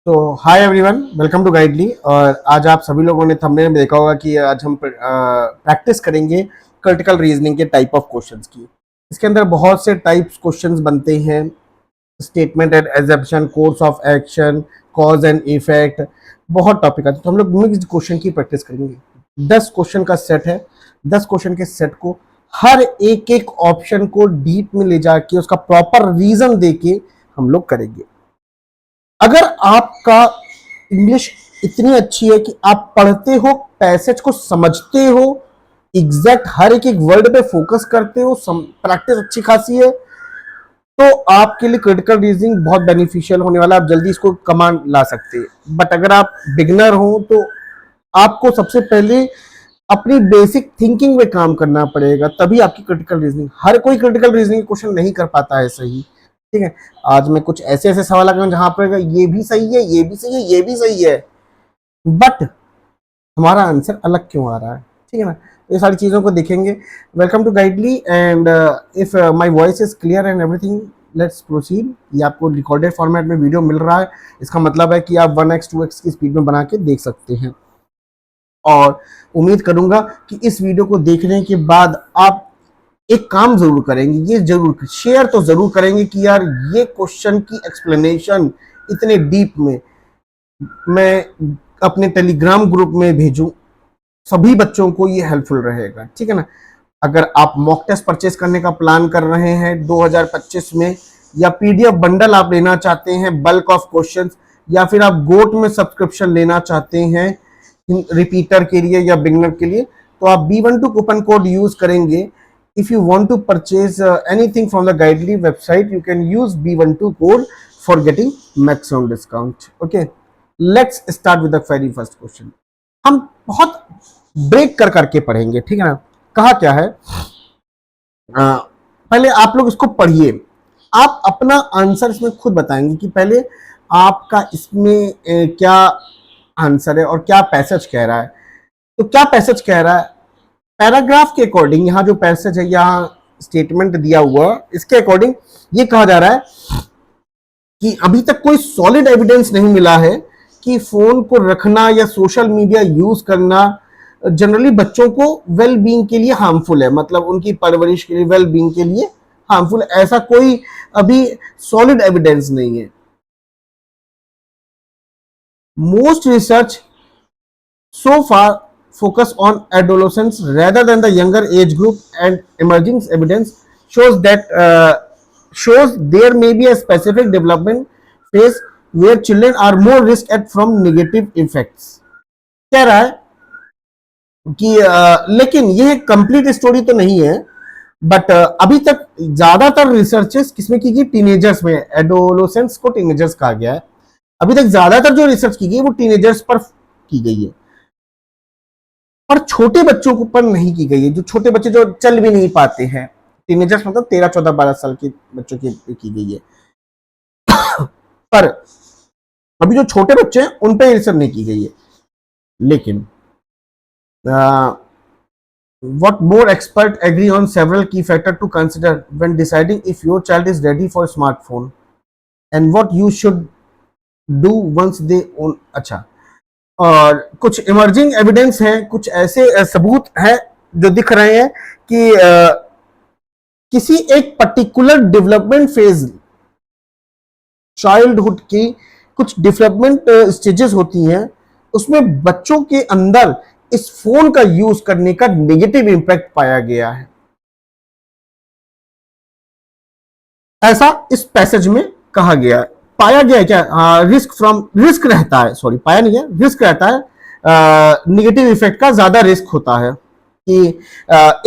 तो hi everyone, welcome to Guidely. और आज आप सभी लोगों ने थंबनेल में देखा होगा कि आज हम प्रैक्टिस करेंगे क्रिटिकल रीजनिंग के टाइप ऑफ क्वेश्चंस की। इसके अंदर बहुत से टाइप्स क्वेश्चंस बनते हैं। Statement and assumption, course of action, cause and effect, बहुत टॉपिक आते हैं। तो हम लोग मिक्स्ड क्वेश्चन की प्रैक्टिस करेंगे। 10 क्वेश्चन का सेट है। 10 क्वेश्चन के सेट को हर एक एक ऑप्शन को डीप में ले जाके उसका प्रॉपर रीजन देके हम लोग करेंगे। अगर आपका इंग्लिश इतनी अच्छी है कि आप पढ़ते हो, पैसेज को समझते हो, एग्जैक्ट हर एक एक वर्ड पे फोकस करते हो, प्रैक्टिस अच्छी खासी है, तो आपके लिए क्रिटिकल रीजनिंग बहुत बेनिफिशियल होने वाला है। आप जल्दी इसको कमांड ला सकते हैं। बट अगर आप बिगनर हो तो आपको सबसे पहले अपनी बेसिक थिंकिंग में काम करना पड़ेगा, तभी आपकी क्रिटिकल रीजनिंग। हर कोई क्रिटिकल रीजनिंग क्वेश्चन नहीं कर पाता है सही। ठीक है, आज मैं कुछ ऐसे ऐसे सवाल करूंगा जहां पर ये भी सही है, ये भी सही है, ये भी सही है, बट हमारा आंसर अलग क्यों आ रहा है। ठीक है ना, तो ये सारी चीजों को देखेंगे। Welcome to Guidely and if my voice is clear and everything, let's proceed. ये आपको रिकॉर्डेड फॉर्मेट में वीडियो मिल रहा है, इसका मतलब है कि आप 1x 2x की स्पीड में बना के देख सकते हैं। और उम्मीद करूंगा कि इस वीडियो को देखने के बाद आप एक काम जरूर करेंगे, ये जरूर शेयर तो जरूर करेंगे कि यार ये क्वेश्चन की एक्सप्लेनेशन इतने डीप में मैं अपने टेलीग्राम ग्रुप में भेजूं, सभी बच्चों को ये हेल्पफुल रहेगा। ठीक है ना। अगर आप मॉक टेस्ट परचेस करने का प्लान कर रहे हैं 2025 में, या पीडीएफ बंडल आप लेना चाहते हैं बल्क ऑफ क्वेश्चंस, या फिर आप गोट में सब्सक्रिप्शन लेना चाहते हैं रिपीटर के लिए या बिगनर के लिए, तो आप B12 कूपन कोड यूज करेंगे। If you want to purchase anything from the Guidely website, you can use B12 code for getting maximum discount. Okay, let's start with the very first question. हम बहुत break कर करके पढ़ेंगे, ठीक है ना। कहा क्या है, पहले आप लोग इसको पढ़िए, आप अपना आंसर इसमें खुद बताएंगे कि पहले आपका इसमें क्या आंसर है और क्या पैसेज कह रहा है। तो क्या पैसेज कह रहा है, पैराग्राफ के अकॉर्डिंग, यहाँ जो पैसेज है, यहाँ स्टेटमेंट दिया हुआ, इसके अकॉर्डिंग ये कहा जा रहा है कि अभी तक कोई सॉलिड एविडेंस नहीं मिला है कि फोन को रखना या सोशल मीडिया यूज करना जनरली बच्चों को वेल बीइंग के लिए हार्मफुल है, मतलब उनकी परवरिश के लिए, वेल बीइंग के लिए हार्मफुल है। ऐसा कोई अभी सॉलिड एविडेंस नहीं है। Most research so far focus on adolescents rather than the younger age group, and emerging evidence shows that shows there may be a specific development phase where children are more risk at from negative effects। कह रहा है कि लेकिन यह complete story तो नहीं है, but अभी तक ज्यादातर रिसर्चेस किसमें की गई, टीनेजर्स में। एडोलोसेंट्स को टीनेजर्स कहा गया है। अभी तक ज्यादातर जो रिसर्च की गई वो टीनेजर्स पर की गई है, पर छोटे बच्चों पर नहीं की गई है। जो छोटे बच्चे जो चल भी नहीं पाते हैं, टीनेजर्स मतलब 13, 14, 12 साल के बच्चों की गई है। पर अभी जो छोटे बच्चे हैं उन पर रिसर्च नहीं की गई है। लेकिन what more expert agree on several key factors to consider when deciding if your child is ready for smartphone and what you should do once they own। अच्छा, और कुछ इमर्जिंग एविडेंस है, कुछ ऐसे सबूत है जो दिख रहे हैं कि किसी एक पर्टिकुलर डेवलपमेंट फेज, चाइल्डहुड की कुछ डेवलपमेंट स्टेजेस होती हैं, उसमें बच्चों के अंदर इस फोन का यूज करने का नेगेटिव इंपैक्ट पाया गया है। ऐसा इस पैसेज में कहा गया है। पाया गया है क्या, रिस्क रहता है, सॉरी पाया नहीं है, रिस्क रहता है, निगेटिव इफेक्ट का ज्यादा रिस्क होता है कि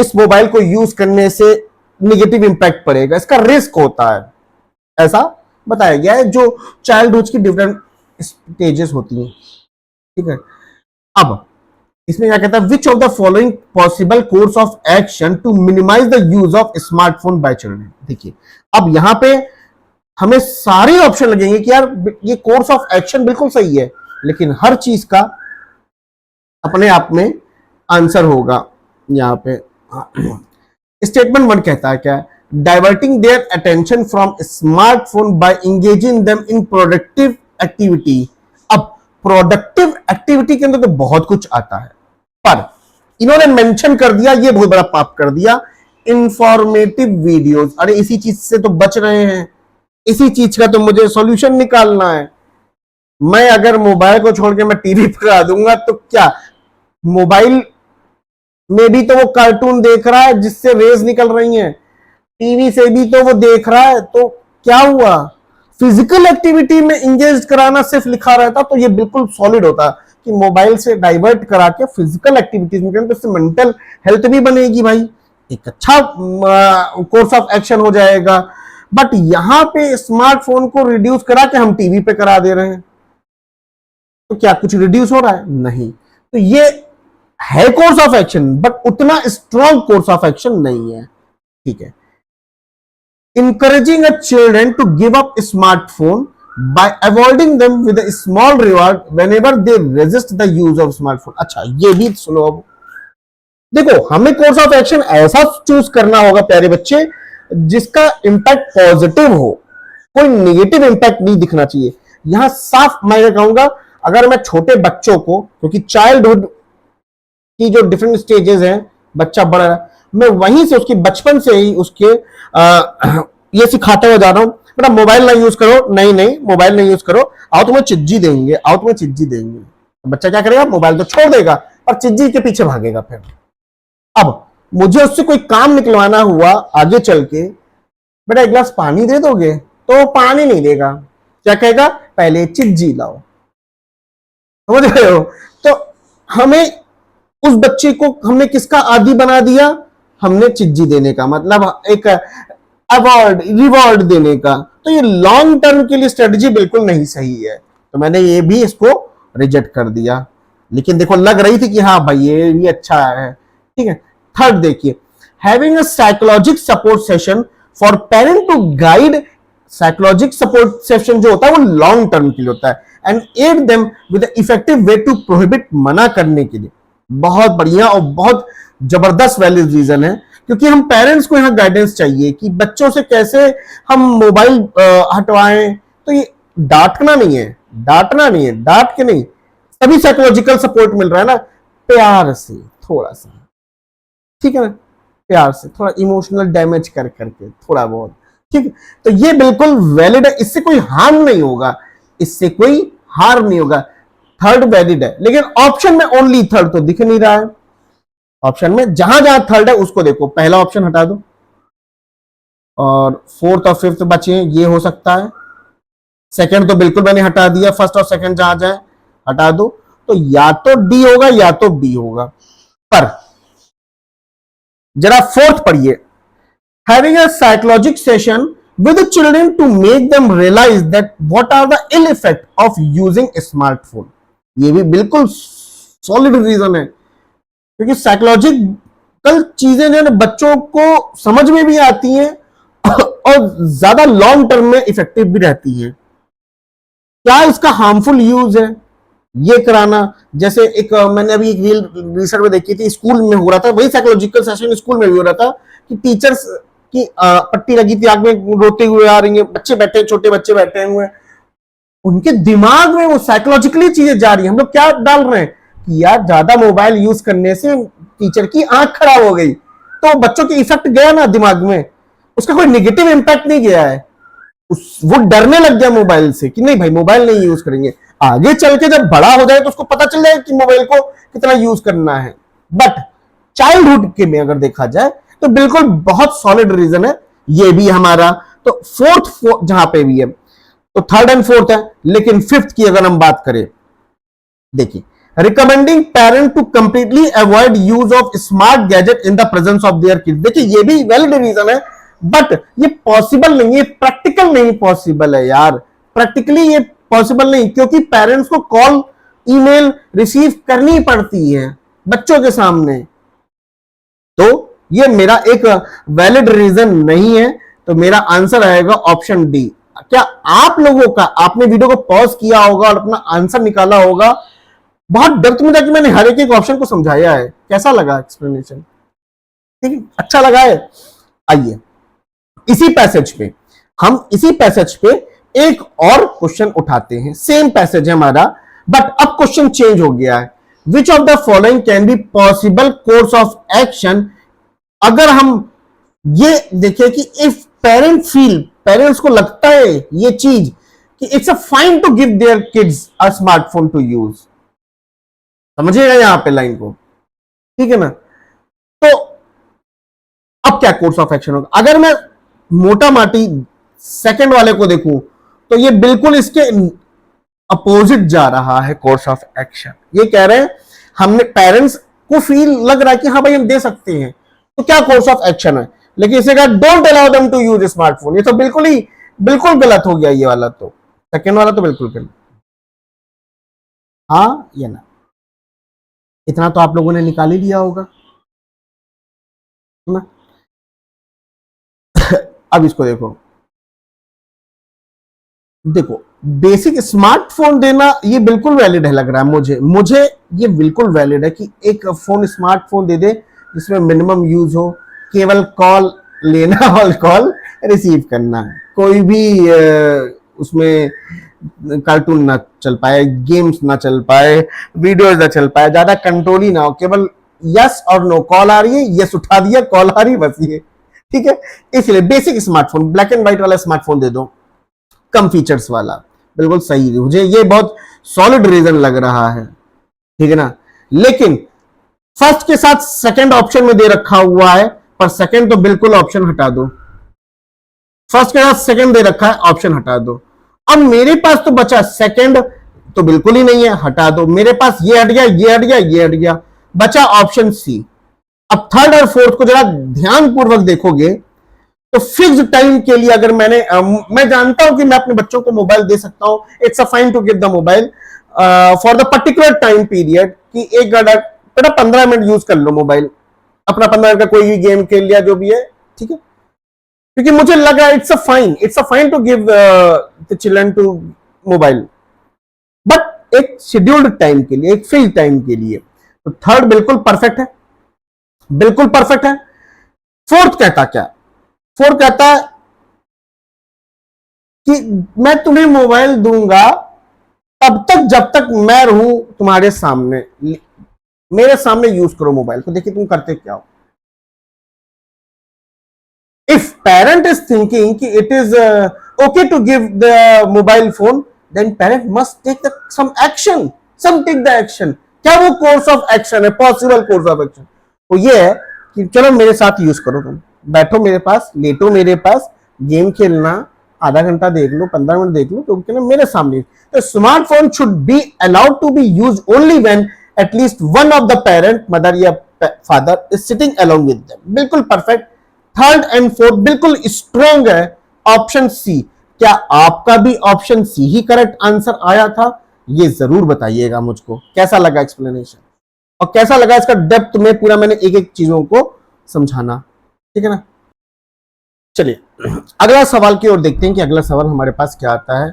इस मोबाइल को यूज करने से निगेटिव इंपैक्ट पड़ेगा, इसका रिस्क होता है, ऐसा बताया गया है जो चाइल्डहुड की डिफरेंट स्टेजेस होती हैं। ठीक है, अब इसमें क्या कहता है, which of the following possible course of action to minimise the use of smartphone by children. देखिए, अब यहां पे हमें सारे ऑप्शन लगेंगे कि यार ये कोर्स ऑफ एक्शन बिल्कुल सही है, लेकिन हर चीज का अपने आप में आंसर होगा। यहां पे स्टेटमेंट 1 कहता है क्या, diverting their attention from smartphone by engaging them in productive activity productive activity के अंदर तो बहुत कुछ आता है, पर इन्होंने मेंशन कर दिया, ये बहुत बड़ा पाप कर दिया, इंफॉर्मेटिव वीडियोस। अरे इसी चीज से तो बच रहे हैं, इसी चीज का तो मुझे सॉल्यूशन निकालना है। मैं अगर मोबाइल को छोड़ के मैं टीवी पर लगा दूंगा तो क्या, मोबाइल में भी तो वो कार्टून देख रहा है जिससे रेज निकल रही हैं, टीवी से भी तो वो देख रहा है, तो क्या हुआ? फिजिकल एक्टिविटी में इंगेज कराना सिर्फ लिखा रहता तो ये बिल्कुल सॉलिड होता कि मोबाइल से डाइवर्ट करा के फिजिकल एक्टिविटीज में करें, तो इससे मेंटल हेल्थ भी बनेगी भाई, एक अच्छा कोर्स ऑफ एक्शन हो जाएगा। बट यहां पे स्मार्टफोन को रिड्यूस करा के हम टीवी पे करा दे रहे हैं, तो क्या कुछ रिड्यूस हो रहा है? नहीं। तो ये है कोर्स ऑफ एक्शन, बट उतना स्ट्रॉन्ग कोर्स ऑफ एक्शन नहीं है, ठीक है। Encouraging a children to give up smartphone by avoiding them with a small reward whenever they resist the use of smartphone। अच्छा ये भी सुनो, अब देखो हमें कोर्स ऑफ एक्शन ऐसा चूज करना होगा प्यारे बच्चे जिसका इंपैक्ट पॉजिटिव हो, कोई नेगेटिव इंपैक्ट नहीं दिखना चाहिए। यहां साफ मैं कहूंगा, अगर मैं छोटे बच्चों को, क्योंकि चाइल्डहुड की जो डिफरेंट स्टेजेस हैं, बच्चा बड़ा है, मैं वहीं से उसकी बचपन से ही उसके ये सिखाते हुए जा रहा हूं, बेटा मोबाइल नहीं यूज करो, नहीं नहीं मोबाइल नहीं यूज करो, आओ तुम्हें चिज्जी देंगे, आओ तुम्हें चिज्जी देंगे। तो बच्चा क्या करेगा? मोबाइल तो छोड़ देगा और चिज्जी के पीछे भागेगा। फिर अब मुझे उससे कोई काम निकलवाना हुआ आगे चल के, बेटा एक गिलास पानी दे दोगे, तो पानी नहीं देगा, क्या कहेगा? पहले चिज्जी लाओ। समझ रहे हो? तो हमें उस बच्चे को हमने किसका आदी बना दिया? हमने चिज्जी देने का, मतलब एक अवार्ड रिवॉर्ड देने का। तो ये लॉन्ग टर्म के लिए स्ट्रेटजी बिल्कुल नहीं सही है, तो मैंने ये भी इसको रिजेक्ट कर दिया। लेकिन देखो लग रही थी कि हाँ भाई ये भी अच्छा है, ठीक है। थर्ड देखिए, having a psychologic support session for parent to guide. Psychologic support session जो होता है वो लॉन्ग टर्म के लिए होता है, and aid them with effective way to prohibit, मना करने के लिए। बहुत बढ़िया और बहुत जबरदस्त वैलिड रीजन है, क्योंकि हम पेरेंट्स को यहाँ गाइडेंस चाहिए कि बच्चों से कैसे हम मोबाइल हटवाएं। तो ये डांटना नहीं है, डांटना नहीं है, डांट के नहीं, तभी साइकोलॉजिकल सपोर्ट मिल रहा है ना, प्यार से थोड़ा सा, ठीक है ना, प्यार से थोड़ा इमोशनल डैमेज कर करके थोड़ा बहुत, ठीक है। तो ये बिल्कुल वैलिड है, इससे कोई हार्म नहीं होगा, इससे कोई हार्म नहीं होगा। थर्ड वैलिड है, लेकिन ऑप्शन में ओनली थर्ड तो दिख नहीं रहा है। ऑप्शन में जहां जहां थर्ड है उसको देखो, पहला ऑप्शन हटा दो और फोर्थ और फिफ्थ बचे, ये हो सकता है। सेकंड तो बिल्कुल मैंने हटा दिया, फर्स्ट और सेकंड जहां जाए हटा दो, तो या तो डी होगा या तो बी होगा। पर जरा फोर्थ पढ़िए, having a psychologic session with the children to make them realize that what are the ill effect of using a smartphone। ये भी बिल्कुल सॉलिड रीजन है, क्योंकि साइकोलॉजिकल चीजें जो है बच्चों को समझ में भी आती हैं और ज्यादा लॉन्ग टर्म में इफेक्टिव भी रहती है। क्या इसका हार्मफुल यूज है ये कराना? जैसे एक मैंने अभी एक रील रिसर्च में देखी थी, स्कूल में हो रहा था, वही साइकोलॉजिकल सेशन स्कूल में भी हो रहा था कि टीचर्स की पट्टी लगी थी आग में, रोते हुए आ रही है, बच्चे बैठे, छोटे बच्चे बैठे हुए, उनके दिमाग में वो साइकोलॉजिकली चीजें जा रही है। हम लोग क्या डाल रहे हैं कि यार ज्यादा मोबाइल यूज करने से टीचर की आंख खराब हो गई, तो बच्चों के इफेक्ट गया ना दिमाग में, उसका कोई नेगेटिव इंपैक्ट नहीं गया है, वो डरने लग गया मोबाइल से कि नहीं भाई मोबाइल नहीं यूज करेंगे। आगे चल के जब बड़ा हो जाए तो उसको पता चल जाए कि मोबाइल को कितना यूज करना है। बट चाइल्डहुड के में अगर देखा जाए तो बिल्कुल बहुत सॉलिड रीजन है ये भी हमारा। तो फोर्थ जहां पे भी है, तो थर्ड एंड फोर्थ है, लेकिन फिफ्थ की अगर हम बात करें, देखिए recommending parent to completely avoid use of smart gadget in the presence of their kids. देखिए ये भी वैलिड रीजन है, बट ये पॉसिबल नहीं है, प्रैक्टिकल नहीं पॉसिबल है यार, प्रैक्टिकली ये पॉसिबल नहीं, क्योंकि पेरेंट्स को कॉल ईमेल रिसीव करनी पड़ती है बच्चों के सामने। तो ये मेरा एक वैलिड रीजन नहीं है, तो मेरा आंसर आएगा ऑप्शन डी। क्या आप लोगों का, आपने वीडियो को पॉज किया होगा और अपना आंसर निकाला होगा, बहुत डेप्थ में जाके मैंने हर एक ऑप्शन को समझाया है। कैसा लगा एक्सप्लेनेशन? ठीक है, अच्छा लगा है? आइए इसी पैसेज पे एक और क्वेश्चन उठाते हैं। सेम पैसेज है हमारा, बट अब क्वेश्चन चेंज हो गया है, which of the following can be possible course of action. अगर हम ये देखें कि इफ पेरेंट्स को लगता है ये चीज कि it's a fine to give their kids a smartphone to use, समझिएगा यहां पे लाइन को, ठीक है ना। तो अब क्या कोर्स ऑफ एक्शन होगा, अगर मैं मोटा माटी सेकंड वाले को देखूं तो ये बिल्कुल इसके अपोजिट जा रहा है कोर्स ऑफ एक्शन। ये कह रहे हैं हमने पेरेंट्स को फील लग रहा है कि हाँ भाई हम दे सकते हैं, तो क्या कोर्स ऑफ एक्शन है, लेकिन इसे कहा don't allow them to use smartphone. ये तो बिल्कुल गलत हो गया, ये वाला तो सेकंड वाला तो बिल्कुल गलत। हाँ या ना, इतना तो आप लोगों ने निकाल ही लिया होगा ना। अब इसको देखो, बेसिक स्मार्टफोन देना ये बिल्कुल वैलिड है, लग रहा है मुझे ये बिल्कुल वैलिड है कि एक फोन स्मार्टफोन दे दे जिसमें मिनिमम यूज हो, केवल कॉल लेना और कॉल रिसीव करना, कोई भी उसमें कार्टून ना चल पाए, गेम्स ना चल पाए, वीडियोस ना चल पाए, ज्यादा कंट्रोल ही ना हो, केवल यस और नो, कॉल आ रही है यस उठा दिया, कॉल आ रही बस ये, ठीक है। इसलिए basic smartphone, black and white वाला स्मार्टफोन दे दो, कम फीचर्स वाला, बिल्कुल सही, मुझे ये बहुत सॉलिड रीजन लग रहा है, ठीक है ना। लेकिन फर्स्ट के साथ सेकंड ऑप्शन में दे रखा हुआ है, पर सेकंड तो बिल्कुल ऑप्शन हटा दो, फर्स्ट के साथ सेकंड दे रखा है, ऑप्शन हटा दो। अब मेरे पास तो बचा सेकंड तो बिल्कुल ही नहीं है, हटा दो, मेरे पास ये हट गया, ये हट गया, ये हट गया, बचा ऑप्शन सी। अब थर्ड और फोर्थ को जरा ध्यान पूर्वक देखोगे तो फिक्स्ड टाइम के लिए अगर मैं जानता हूं कि मैं अपने बच्चों को मोबाइल दे सकता हूं, it's a fine to give the mobile for the particular time period, कि एक बेटा 15 मिनट यूज कर लो मोबाइल, अपना 15 मिनट का कोई भी गेम खेल लिया, जो भी है, ठीक है, क्योंकि मुझे लगा it's a fine to give the children to mobile, but एक शेड्यूल्ड टाइम के लिए, एक फिक्स्ड टाइम के लिए। तो थर्ड बिल्कुल परफेक्ट है, बिल्कुल परफेक्ट है। फोर्थ कहता क्या, फोर्थ कहता है कि मैं तुम्हें मोबाइल दूंगा तब तक जब तक मैं रहूं तुम्हारे सामने, मेरे सामने यूज करो मोबाइल को, देखिए तुम करते क्या हो। इफ पेरेंट इज थिंकिंग कि it is okay to give the mobile phone, then parent must take some action, take the action. क्या वो कोर्स ऑफ एक्शन है, पॉसिबल कोर्स ऑफ एक्शन? वो ये है कि चलो मेरे साथ यूज करो, तुम बैठो मेरे पास, लेटो मेरे पास, गेम खेलना, आधा घंटा देख लो, 15 मिनट देख लो, तो कहना मेरे सामने। तो smartphone should be allowed to be use only when at least one of the parent, mother या father, is sitting along with them. बिल्कुल परफेक्ट। थर्ड एंड फोर्थ बिल्कुल स्ट्रॉन्ग है। ऑप्शन सी, क्या आपका भी ऑप्शन सी ही करेक्ट आंसर आया था? ये जरूर बताइएगा मुझको, कैसा लगा एक्सप्लेनेशन और कैसा लगा इसका डेप्थ में पूरा मैंने एक एक चीजों को समझाना, ठीक है ना। चलिए अगला सवाल की ओर देखते हैं कि अगला सवाल हमारे पास क्या आता है।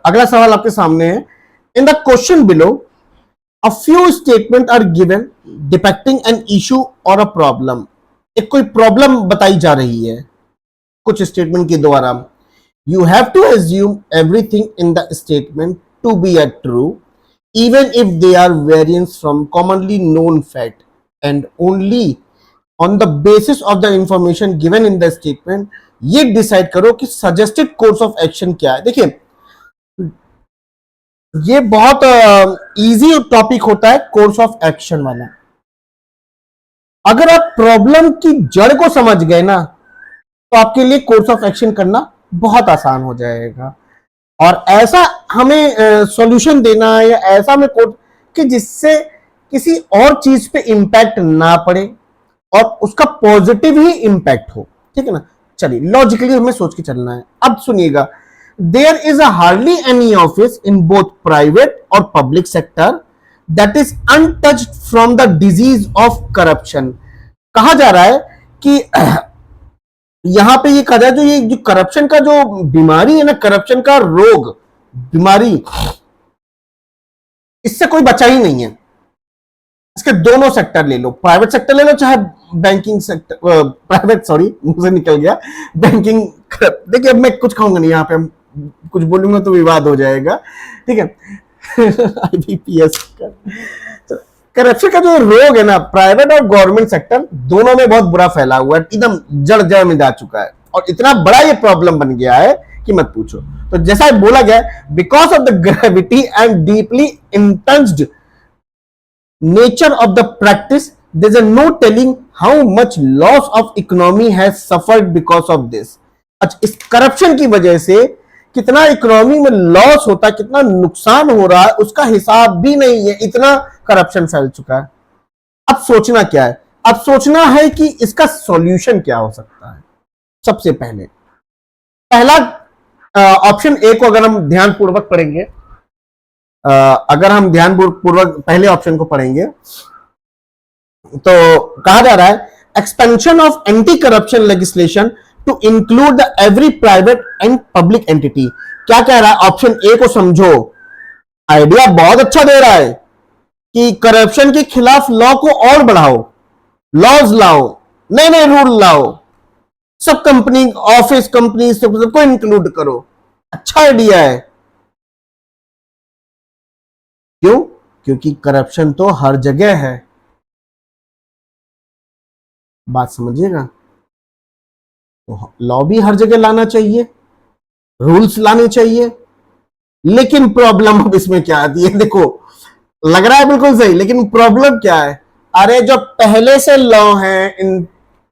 अगला सवाल आपके सामने है, in the question below a few statement are given depicting an issue और अ प्रॉब्लम। एक कोई प्रॉब्लम बताई जा रही है कुछ स्टेटमेंट के द्वारा। You have to assume everything in the statement to be a true even if they are variants from commonly known fact, and only on the basis of the information given in the statement ये decide करो कि suggested course of action क्या है। देखिए ये बहुत easy topic होता है कोर्स ऑफ एक्शन वाला। अगर आप प्रॉब्लम की जड़ को समझ गए ना, तो आपके लिए कोर्स ऑफ एक्शन करना बहुत आसान हो जाएगा। और ऐसा हमें सॉल्यूशन देना है या ऐसा हमें कोड कि जिससे किसी और चीज पे इंपैक्ट ना पड़े और उसका पॉजिटिव ही इंपैक्ट हो, ठीक है ना। चलिए लॉजिकली हमें सोच के चलना है। अब सुनिएगा, there is a hardly any office in both private और public sector that is untouched from the disease of corruption. कहा जा रहा है कि यहां पे ये कहा जाए जो करप्शन का जो बीमारी है ना, करप्शन का रोग, बीमारी, इससे कोई बचा ही नहीं है। इसके दोनों सेक्टर ले लो, प्राइवेट सेक्टर ले लो चाहे बैंकिंग सेक्टर, प्राइवेट सॉरी मुझे निकल गया, बैंकिंग। देखिए अब मैं कुछ कहूंगा नहीं, यहां पे कुछ बोलूंगा तो विवाद हो जाएगा, ठीक है। आईबीपीएस करप्शन का जो रोग है ना, प्राइवेट और गवर्नमेंट सेक्टर दोनों में बहुत बुरा फैला हुआ है, एकदम जड़ जड़ में जा चुका है और इतना बड़ा ये प्रॉब्लम बन गया है कि मत पूछो। तो जैसा बोला गया, because of the gravity and deeply intensed nature of the practice, there's a no telling how much loss of economy has suffered because of this। अच्छा, इस करप्शन की वजह से कितना इकोनॉमी में लॉस होता है, कितना नुकसान हो रहा है, उसका हिसाब भी नहीं है, इतना करप्शन फैल चुका है। अब सोचना क्या है, अब सोचना है कि इसका सॉल्यूशन क्या हो सकता है। सबसे पहले पहला ऑप्शन ए को अगर हम ध्यानपूर्वक पढ़ेंगे, अगर हम ध्यानपूर्वक पहले ऑप्शन को पढ़ेंगे तो कहा जा रहा है expansion of anti corruption legislation to include the every private and public entity. क्या कह रहा है, ऑप्शन ए को समझो, आइडिया बहुत अच्छा दे रहा है कि करप्शन के खिलाफ लॉ को और बढ़ाओ, लॉज लाओ, नए नए रूल लाओ, सब कंपनी ऑफिस कंपनी सबको इंक्लूड करो। अच्छा आइडिया है। क्यों? क्योंकि करप्शन तो हर जगह है। बात समझिएगा, तो लॉ भी हर जगह लाना चाहिए, रूल्स लाने चाहिए। लेकिन प्रॉब्लम अब इसमें क्या आती है, देखो लग रहा है बिल्कुल सही, लेकिन प्रॉब्लम क्या है, अरे जो पहले से लॉ हैं,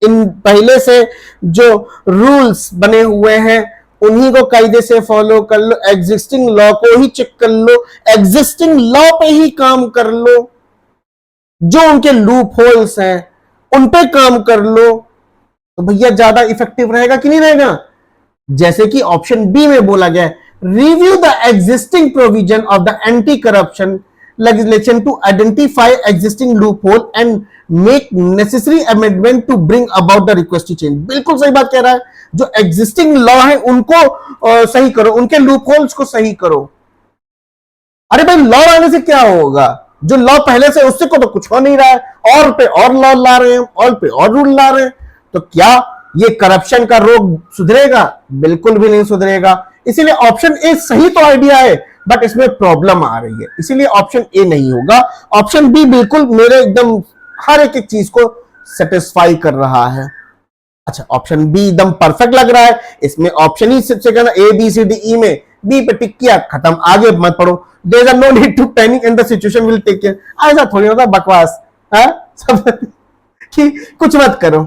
इन पहले से जो रूल्स बने हुए हैं उन्हीं को कायदे से फॉलो कर लो, एग्जिस्टिंग लॉ को ही चेक कर लो, एग्जिस्टिंग लॉ पे ही काम कर लो, जो उनके लूप होल्स हैं उन पे काम कर लो, तो भैया ज्यादा इफेक्टिव रहेगा कि नहीं रहेगा। जैसे कि ऑप्शन बी में बोला गया है, review the existing provision of the anti corruption legislation to identify existing loophole and make necessary amendment to bring about the requested change। बिल्कुल सही बात कह रहा है, जो एग्जिस्टिंग लॉ है उनको सही करो, उनके लूप होल्स को सही करो। अरे भाई लॉ लाने से क्या होगा, जो लॉ पहले से उससे को तो कुछ हो नहीं रहा है, और पे और लॉ ला रहे हैं, और पे और रूल ला रहे हैं, तो क्या ये करप्शन का रोग सुधरेगा? बिल्कुल भी नहीं सुधरेगा। इसीलिए ऑप्शन ए सही तो आइडिया है, बट इसमें प्रॉब्लम आ रही है, इसीलिए ऑप्शन ए नहीं होगा। ऑप्शन बी बिल्कुल मेरे एकदम हर एक चीज को सेटिस्फाई कर रहा है। अच्छा, ऑप्शन बी एकदम परफेक्ट लग रहा है, इसमें ऑप्शन ही सबसे कहना A B C D E में बी पे टिक किया, खत्म, आगे मत पढ़ो। There are no need to panic and the situation will take care. ऐसा थोड़ी होता बकवास है सब कि कुछ मत करो,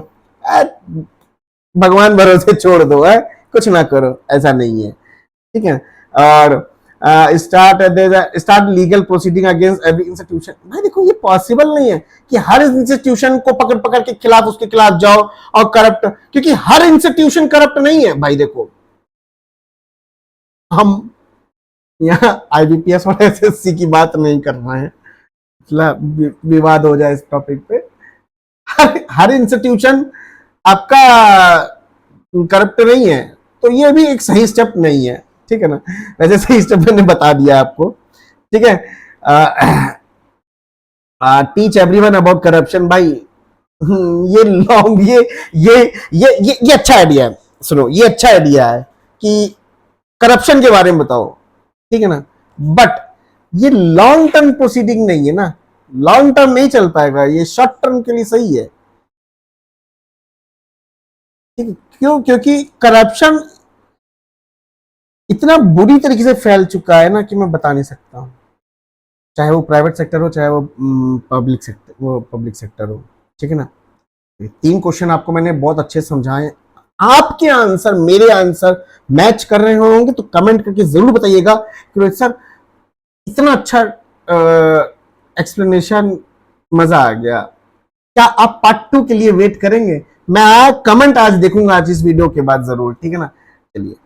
भगवान भरोसे छोड़ दो, है कुछ ना करो, ऐसा नहीं है, ठीक है। और start legal proceeding against every institution. भाई देखो ये पॉसिबल नहीं है कि हर इंस्टीट्यूशन को पकड़ पकड़ के खिलाफ उसके खिलाफ जाओ और करप्ट, क्योंकि हर इंस्टीट्यूशन करप्ट नहीं है भाई। देखो हम यहाँ आईबीपीएस और एसएससी की बात नहीं कर रहे हैं, विवाद हो जाए इस टॉपिक पे। हर इंस्टीट्यूशन आपका करप्ट नहीं है, तो ये भी एक सही स्टेप नहीं है, ठीक है ना। वैसे सही स्टेप मैंने बता दिया आपको, ठीक है। Teach everyone about corruption. भाई ये लॉन्ग ये अच्छा आइडिया है, सुनो ये अच्छा आइडिया है कि करप्शन के बारे में बताओ, ठीक है ना, बट ये लॉन्ग टर्म प्रोसीडिंग नहीं है ना, लॉन्ग टर्म नहीं चल पाएगा, ये शॉर्ट टर्म के लिए सही है। क्यों? क्योंकि करप्शन इतना बुरी तरीके से फैल चुका है ना कि मैं बता नहीं सकता हूं, चाहे वो प्राइवेट सेक्टर हो, चाहे वो पब्लिक सेक्टर हो, ठीक है ना। 3 क्वेश्चन आपको मैंने बहुत अच्छे समझाए, आपके आंसर मेरे आंसर मैच कर रहे होंगे तो कमेंट करके जरूर बताइएगा कि रोहित सर इतना अच्छा एक्सप्लेनेशन, मजा आ गया। क्या आप पार्ट 2 के लिए वेट करेंगे? मैं कमेंट आज देखूंगा, आज इस वीडियो के बाद जरूर, ठीक है ना। चलिए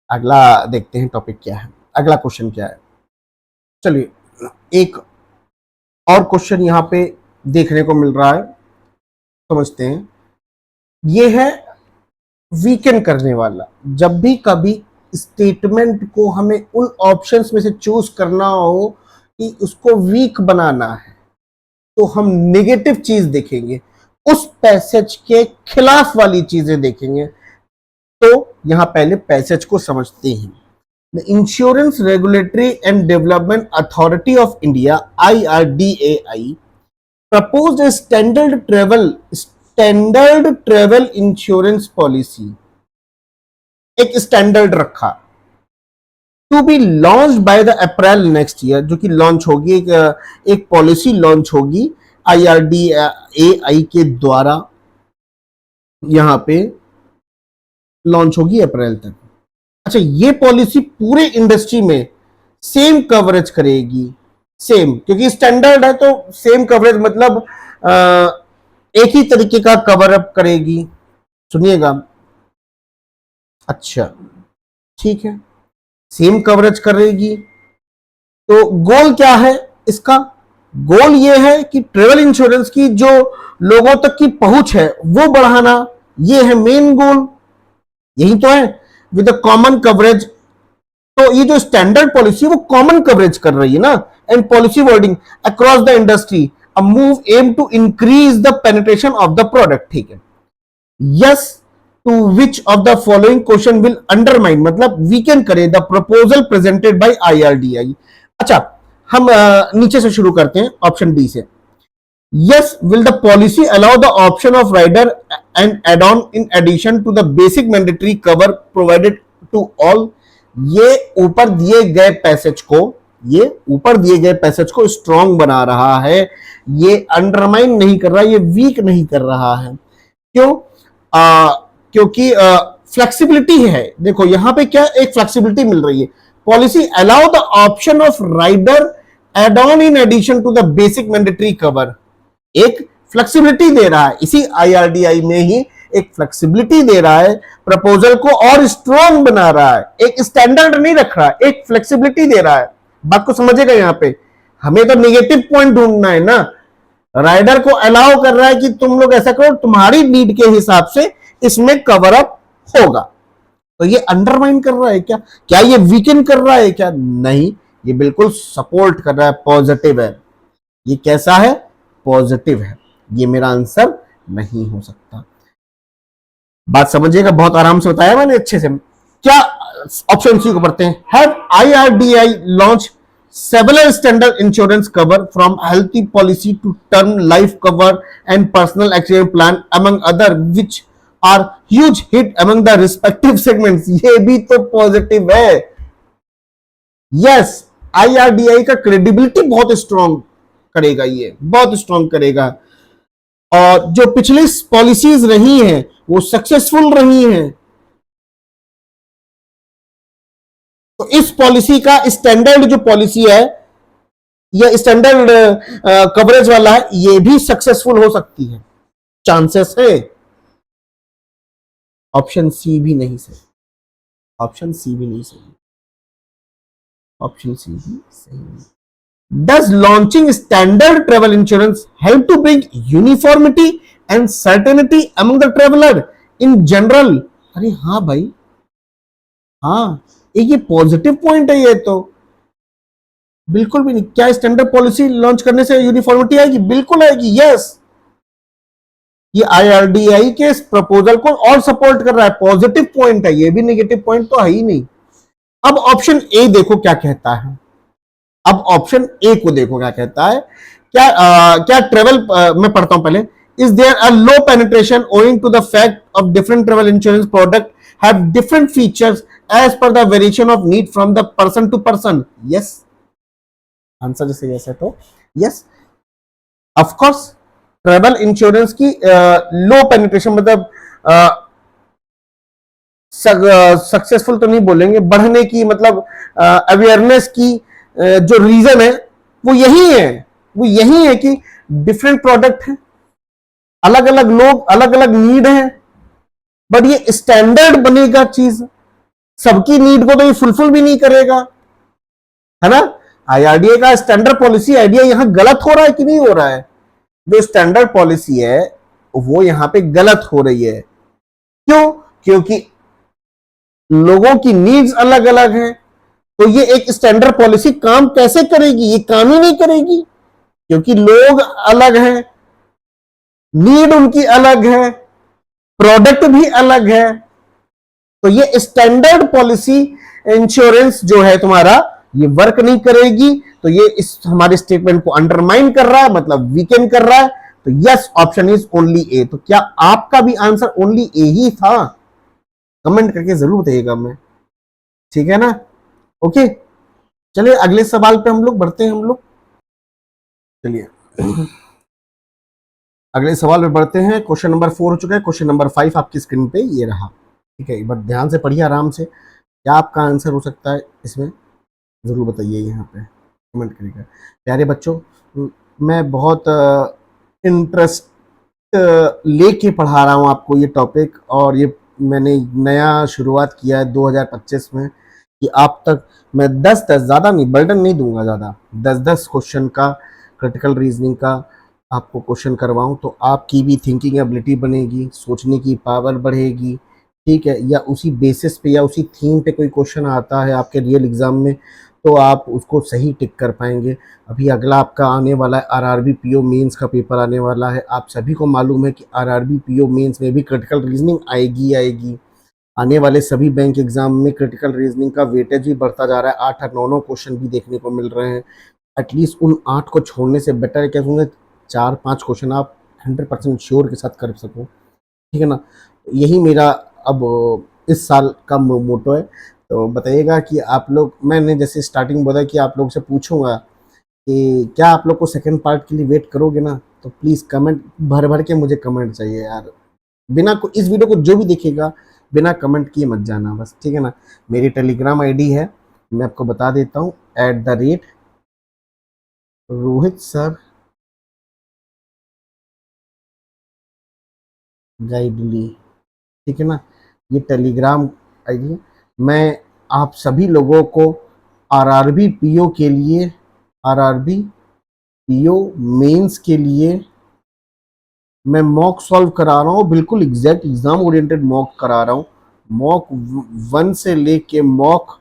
अगला देखते हैं टॉपिक क्या है, अगला क्वेश्चन क्या है। चलिए एक और क्वेश्चन यहाँ पे देखने को मिल रहा है, समझते हैं। ये है वीकन करने वाला। जब भी कभी स्टेटमेंट को हमें उन ऑप्शंस में से चूज करना हो कि उसको वीक बनाना है, तो हम नेगेटिव चीज देखेंगे, उस पैसेज के खिलाफ वाली चीजें देखेंगे। तो यहां पहले पैसेज को समझते हैं। The insurance regulatory and development authority of India IRDAI proposed a standard travel insurance policy, एक स्टैंडर्ड रखा to be launch by the April next year, जो कि लॉन्च होगी, एक पॉलिसी लॉन्च होगी IRDAI के द्वारा, यहां पे लॉन्च होगी अप्रैल तक। अच्छा, ये पॉलिसी पूरे इंडस्ट्री में सेम कवरेज करेगी, सेम, क्योंकि स्टैंडर्ड है तो सेम कवरेज मतलब एक ही तरीके का कवर अप करेगी। सुनिएगा, अच्छा ठीक है, सेम कवरेज करेगी। तो गोल क्या है इसका? गोल ये है कि ट्रेवल इंश्योरेंस की जो लोगों तक की पहुंच है वो बढ़ाना, ये है मेन गोल, यही तो है, विद द कॉमन कवरेज। तो ये जो स्टैंडर्ड पॉलिसी वो कॉमन कवरेज कर रही है ना, and policy wording across the industry, a move aim to increase the penetration of the product. ठीक है, yes to which of the following question will undermine, मतलब वीकेंड करे the proposal presented by IRDAI। अच्छा, हम नीचे से शुरू करते हैं, ऑप्शन डी से। Yes, will the policy allow the option of rider and add on in addition to the basic mandatory cover provided to all. ये ऊपर दिए गए पैसेज को, ये ऊपर दिए गए पैसेज को स्ट्रॉन्ग बना रहा है, ये अंडरमाइन नहीं कर रहा, ये वीक नहीं कर रहा है। क्यों? क्योंकि फ्लेक्सिबिलिटी है। देखो यहां पे क्या, एक फ्लेक्सिबिलिटी मिल रही है। Policy allow the option of rider add on in addition to the basic mandatory cover, एक फ्लेक्सिबिलिटी दे रहा है, इसी IRDAI में ही एक फ्लेक्सिबिलिटी दे रहा है, प्रपोजल को और स्ट्रॉन्ग बना रहा है, एक स्टैंडर्ड नहीं रख रहा, एक फ्लेक्सिबिलिटी दे रहा है। बात को समझेगा, यहां पे हमें तो नेगेटिव पॉइंट ढूंढना है ना। राइडर को अलाउ कर रहा है कि तुम लोग ऐसा करो, तुम्हारी नीड के हिसाब से इसमें कवर अप होगा। तो ये अंडरमाइन कर रहा है क्या? क्या ये वीकेंड कर रहा है क्या? नहीं, ये बिल्कुल सपोर्ट कर रहा है, पॉजिटिव है। ये कैसा है? पॉजिटिव है। ये मेरा आंसर नहीं हो सकता। बात समझिएगा, बहुत आराम से बताया मैंने, अच्छे से। क्या ऑप्शन सी को पढ़ते हैं। Have IRDAI launch several standard insurance cover from healthy policy to term life cover and personal accident plan among other which are huge hit among the respective segments। ये भी तो पॉजिटिव है। Yes, IRDAI का credibility बहुत strong करेगा, ये बहुत strong करेगा। और जो पिछली पॉलिसीज रही हैं वो सक्सेसफुल रही हैं, तो इस पॉलिसी का स्टैंडर्ड जो पॉलिसी है, यह स्टैंडर्ड कवरेज वाला है, ये भी सक्सेसफुल हो सकती है, चांसेस है। ऑप्शन सी भी नहीं सही, ऑप्शन सी भी नहीं सही, ऑप्शन सी भी सही नहीं। Does launching standard travel insurance help to bring uniformity and certainty among the traveller in general? अरे हाँ भाई, हाँ, ये पॉजिटिव पॉइंट है। ये तो बिल्कुल भी नहीं। क्या स्टैंडर्ड पॉलिसी लॉन्च करने से यूनिफॉर्मिटी आएगी? बिल्कुल आएगी। यस, ये IRDAI के प्रपोजल को और सपोर्ट कर रहा है, पॉजिटिव पॉइंट है, ये भी नेगेटिव पॉइंट तो है ही नहीं। अब ऑप्शन ए देखो क्या कहता है। अब ऑप्शन ए को देखो क्या कहता है। क्या ट्रेवल, मैं पढ़ता हूं पहले। Is there a low penetration owing to the fact of different travel insurance product have different features as per the variation of need from the person to person? Yes, answer जैसे yes है तो yes, of course. Travel insurance की लो penetration मतलब successful तो नहीं बोलेंगे, बढ़ने की मतलब अवेयरनेस की जो रीजन है वो यही है, वो यही है कि डिफरेंट प्रोडक्ट है, अलग अलग लोग, अलग अलग नीड है, बट ये स्टैंडर्ड बनेगा चीज, सबकी नीड को तो ये फुलफिल भी नहीं करेगा, है ना। IRDAI का स्टैंडर्ड पॉलिसी आइडिया यहां गलत हो रहा है कि नहीं हो रहा है? जो स्टैंडर्ड पॉलिसी है वो यहां पे गलत हो रही है। क्यों? क्योंकि लोगों की नीड्स अलग अलग हैं। तो ये एक स्टैंडर्ड पॉलिसी काम कैसे करेगी? ये काम ही नहीं करेगी, क्योंकि लोग अलग हैं, नीड उनकी अलग है, प्रोडक्ट भी अलग है। तो ये स्टैंडर्ड पॉलिसी इंश्योरेंस जो है तुम्हारा ये वर्क नहीं करेगी, तो ये इस हमारे स्टेटमेंट को अंडरमाइन कर रहा है, मतलब वीकेंड कर रहा है। तो यस, ऑप्शन इज ओनली ए। तो क्या आपका भी आंसर ओनली ए ही था? कमेंट करके जरूर बताइएगा मैं, ठीक है ना? ओके, चलिए अगले सवाल पे हम लोग बढ़ते हैं। हम लोग चलिए अगले सवाल पे बढ़ते हैं। क्वेश्चन नंबर 4 हो चुका है। क्वेश्चन नंबर 5 आपकी स्क्रीन पे ये रहा, ठीक है? एक बार ध्यान से पढ़िए, आराम से। क्या आपका आंसर हो सकता है इसमें, जरूर बताइए यहाँ पे, कमेंट करिएगा। प्यारे बच्चों, मैं बहुत इंटरेस्ट लेके पढ़ा रहा हूँ आपको ये टॉपिक, और ये मैंने नया शुरुआत किया है 2025 में कि आप तक मैं 10-10, ज़्यादा नहीं, बर्डन नहीं दूंगा ज़्यादा, 10-10 क्वेश्चन का, क्रिटिकल रीजनिंग का आपको क्वेश्चन करवाऊं, तो आपकी भी थिंकिंग एबिलिटी बनेगी, सोचने की पावर बढ़ेगी, ठीक है? या उसी बेसिस पे या उसी थीम पे कोई क्वेश्चन आता है आपके रियल एग्जाम में, तो आप उसको सही टिक कर पाएंगे। अभी अगला आपका आने वाला है आरआरबी पीओ मेंस का पेपर आने वाला है। आप सभी को मालूम है कि आरआरबी पीओ मेंस में भी क्रिटिकल रीजनिंग आएगी। आने वाले सभी बैंक एग्जाम में क्रिटिकल रीजनिंग का वेटेज भी बढ़ता जा रहा है। 8-8, 9-9 क्वेश्चन भी देखने को मिल रहे हैं। एटलीस्ट उन 8 को छोड़ने से बेटर है क्या होंगे, 4-5 क्वेश्चन आप 100% श्योर के साथ कर सको, ठीक है ना? यही मेरा अब इस साल का मोटो है। तो बताइएगा कि आप लोग, मैंने जैसे स्टार्टिंग बोला कि आप लोग से पूछूंगा कि क्या आप लोग को सेकंड पार्ट के लिए वेट करोगे ना, तो प्लीज़ कमेंट भर भर के मुझे कमेंट चाहिए यार। बिना को इस वीडियो को जो भी देखेगा बिना कमेंट किए मत जाना बस, ठीक है ना? मेरी टेलीग्राम आईडी है, मैं आपको बता देता हूँ, @रोहित सर गाइडली, ठीक है ना? ये टेलीग्राम आईडी है। मैं आप सभी लोगों को आरआरबी पीओ के लिए, आरआरबी पीओ मेंस के लिए मैं मॉक सॉल्व करा रहा हूँ, बिल्कुल एग्जैक्ट एग्जाम ओरिएंटेड मॉक करा रहा हूँ। मॉक 1 से लेके मॉक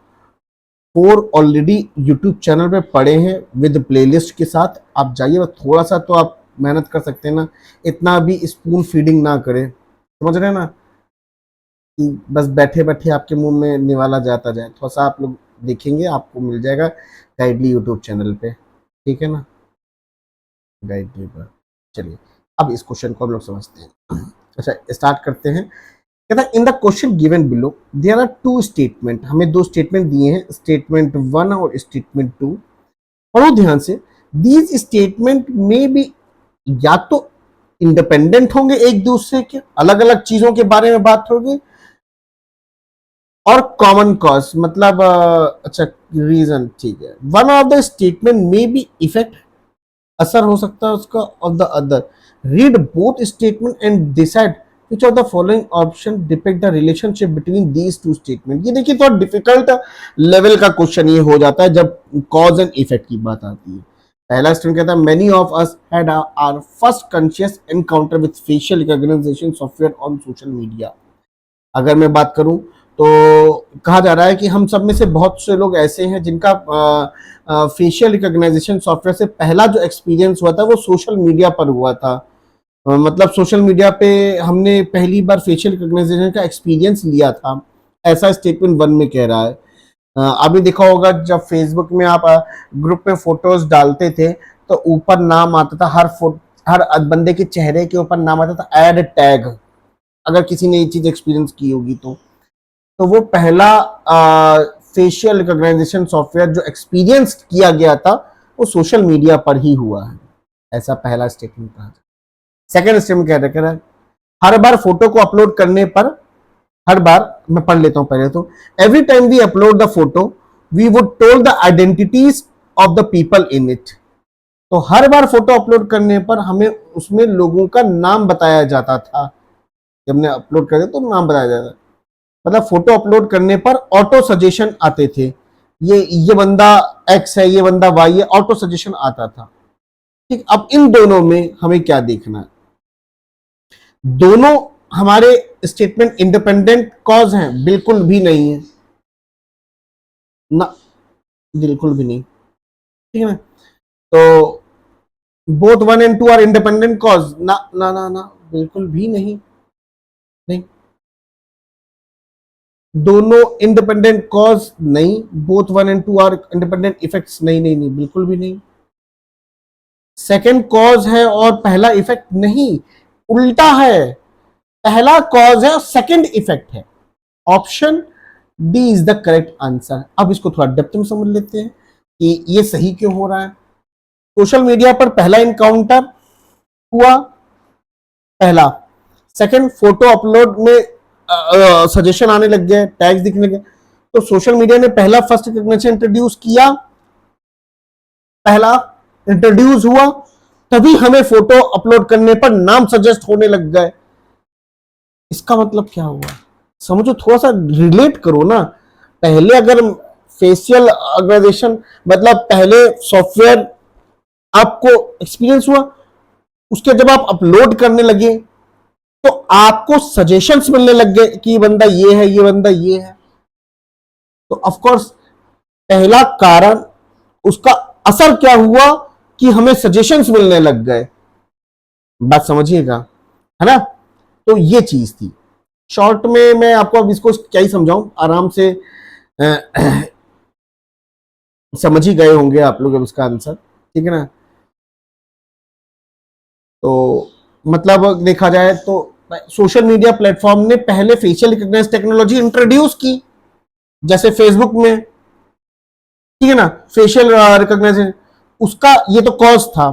4 ऑलरेडी यूट्यूब चैनल पे पड़े हैं विद प्लेलिस्ट के साथ। आप जाइए, थोड़ा सा तो आप मेहनत कर सकते हैं ना, इतना भी स्पून फीडिंग ना करें, समझ रहे हैं ना? कि बस बैठे बैठे आपके मुंह में निवाला जाता जाए। थोड़ा सा आप लोग देखेंगे, आपको मिल जाएगा गाइडली यूट्यूब चैनल पे, ठीक है ना? गाइडली पर चलिए, अब इस क्वेश्चन को हम लोग समझते हैं। अच्छा, स्टार्ट करते हैं। कहता है in the question given below there are 2 statement. हमें 2 स्टेटमेंट दिए हैं, स्टेटमेंट 1 और स्टेटमेंट 2। पढ़ो ध्यान से। दीज स्टेटमेंट में भी या तो इंडिपेंडेंट होंगे एक दूसरे के, अलग अलग चीजों के बारे में बात होगी, और कॉमन कॉज मतलब अच्छा रीजन, ठीक है। वन ऑफ द स्टेटमेंट में बी इफेक्ट, असर हो सकता है उसका, of the other. Read both statement and decide which of the following option depict the relationship between these two statements। ये देखिए थोड़ा डिफिकल्ट लेवल का क्वेश्चन ये हो जाता है जब कॉज एंड इफेक्ट की बात आती है। पहला स्टेटमेंट कहता है many of us had our first conscious encounter with facial recognition software on social media. अगर मैं बात करूं तो कहा जा रहा है कि हम सब में से बहुत से लोग ऐसे हैं जिनका फेशियल रिकॉग्नाइजेशन सॉफ्टवेयर से पहला जो एक्सपीरियंस हुआ था वो सोशल मीडिया पर हुआ था। मतलब सोशल मीडिया पे हमने पहली बार फेशियल रिकॉग्नाइजेशन का एक्सपीरियंस लिया था, ऐसा स्टेटमेंट 1 में कह रहा है। अभी देखा होगा जब फेसबुक में आप ग्रुप में फोटोज डालते थे तो ऊपर नाम आता था, हर बंदे के चेहरे के ऊपर नाम आता था ऐड टैग, अगर किसी ने ये चीज एक्सपीरियंस की होगी तो वो पहला फेशियल रिकॉग्नाइजेशन सॉफ्टवेयर जो एक्सपीरियंस किया गया था वो सोशल मीडिया पर ही हुआ है, ऐसा पहला स्टेटमेंट कहा। सेकेंड स्टेटमेंट कह रहा है हर बार फोटो को अपलोड करने पर, हर बार, मैं पढ़ लेता हूं पहले तो, every time we upload the photo we would tell the identities of the people in it. तो हर बार फोटो अपलोड करने पर हमें उसमें लोगों का नाम बताया जाता था, जब हमने अपलोड कर दिया तो नाम बताया जाता था। मतलब फोटो अपलोड करने पर ऑटो सजेशन आते थे, ये बंदा एक्स है, ये बंदा वाई है, ऑटो सजेशन आता था, ठीक। अब इन दोनों में हमें क्या देखना है, दोनों हमारे स्टेटमेंट इंडिपेंडेंट कॉज हैं? बिल्कुल भी नहीं है ना, बिल्कुल भी नहीं, ठीक है ना? तो both 1 and 2 are independent cause? ना ना ना ना, बिल्कुल भी नहीं, नहीं। दोनों इंडिपेंडेंट कॉज नहीं, both 1 and 2 are independent effects नहीं, नहीं नहीं बिल्कुल भी नहीं। सेकेंड कॉज है और पहला इफेक्ट नहीं, उल्टा है, पहला कॉज है और सेकेंड इफेक्ट है। Option D is the correct answer. अब इसको थोड़ा डेप्थ में समझ लेते हैं कि ये सही क्यों हो रहा है। सोशल मीडिया पर पहला इनकाउंटर हुआ, पहला। सेकंड, फोटो अपलोड में सजेशन आने लग गए, टैग्स दिखने लगे, तो सोशल मीडिया ने पहला फर्स्ट रिकॉग्निशन इंट्रोड्यूस किया, पहला इंट्रोड्यूस हुआ, तभी हमें फोटो अपलोड करने पर नाम सजेस्ट होने लग गए। इसका मतलब क्या हुआ, समझो, थोड़ा सा रिलेट करो ना। पहले अगर फेशियल ऑर्गेनाइजेशन मतलब पहले सॉफ्टवेयर आपको एक्सपीरियंस हुआ, उसके जब आप अपलोड करने लगे तो आपको सजेशंस मिलने लग गए कि ये बंदा ये है, ये बंदा ये है, तो ऑफ कोर्स पहला कारण, उसका असर क्या हुआ कि हमें सजेशंस मिलने लग गए। बात समझिएगा, है ना। तो ये चीज थी। शॉर्ट में मैं आपको अब इसको क्या ही समझाऊं, आराम से समझ ही गए होंगे आप लोग अब इसका आंसर, ठीक है ना। तो मतलब देखा जाए तो सोशल मीडिया प्लेटफॉर्म ने पहले फेशियल रिकॉग्निशन टेक्नोलॉजी इंट्रोड्यूस की, जैसे फेसबुक में, ठीक है ना, फेशियल रिकॉग्निशन, उसका ये तो कॉज था।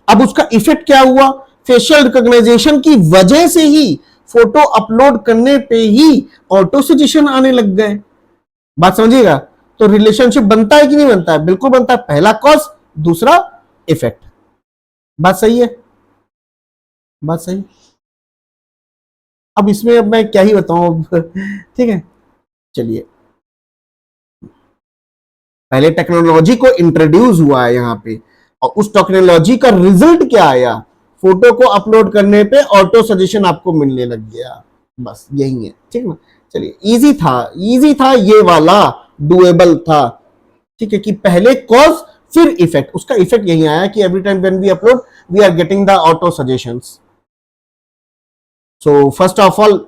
अब उसका इफेक्ट क्या हुआ, फेशियल रिकॉग्नाइजेशन की वजह से ही फोटो अपलोड करने पे ही ऑटो सजेशन आने लग गए। बात समझिएगा। तो रिलेशनशिप बनता है कि नहीं बनता है, बिल्कुल बनता है। पहला कॉज, दूसरा इफेक्ट। बात सही है, बात सही। अब इसमें अब मैं क्या ही बताऊं ठीक है, चलिए। पहले टेक्नोलॉजी को इंट्रोड्यूस हुआ है यहाँ पे, और उस टेक्नोलॉजी का रिजल्ट क्या आया, फोटो को अपलोड करने पे ऑटो सजेशन आपको मिलने लग गया। बस यही है, ठीक है ना। चलिए, इजी था, इजी था ये वाला, डुएबल था, ठीक है, कि पहले कॉज फिर इफेक्ट। उसका इफेक्ट यही आया कि every time when we upload we are getting the auto suggestions. So first of all,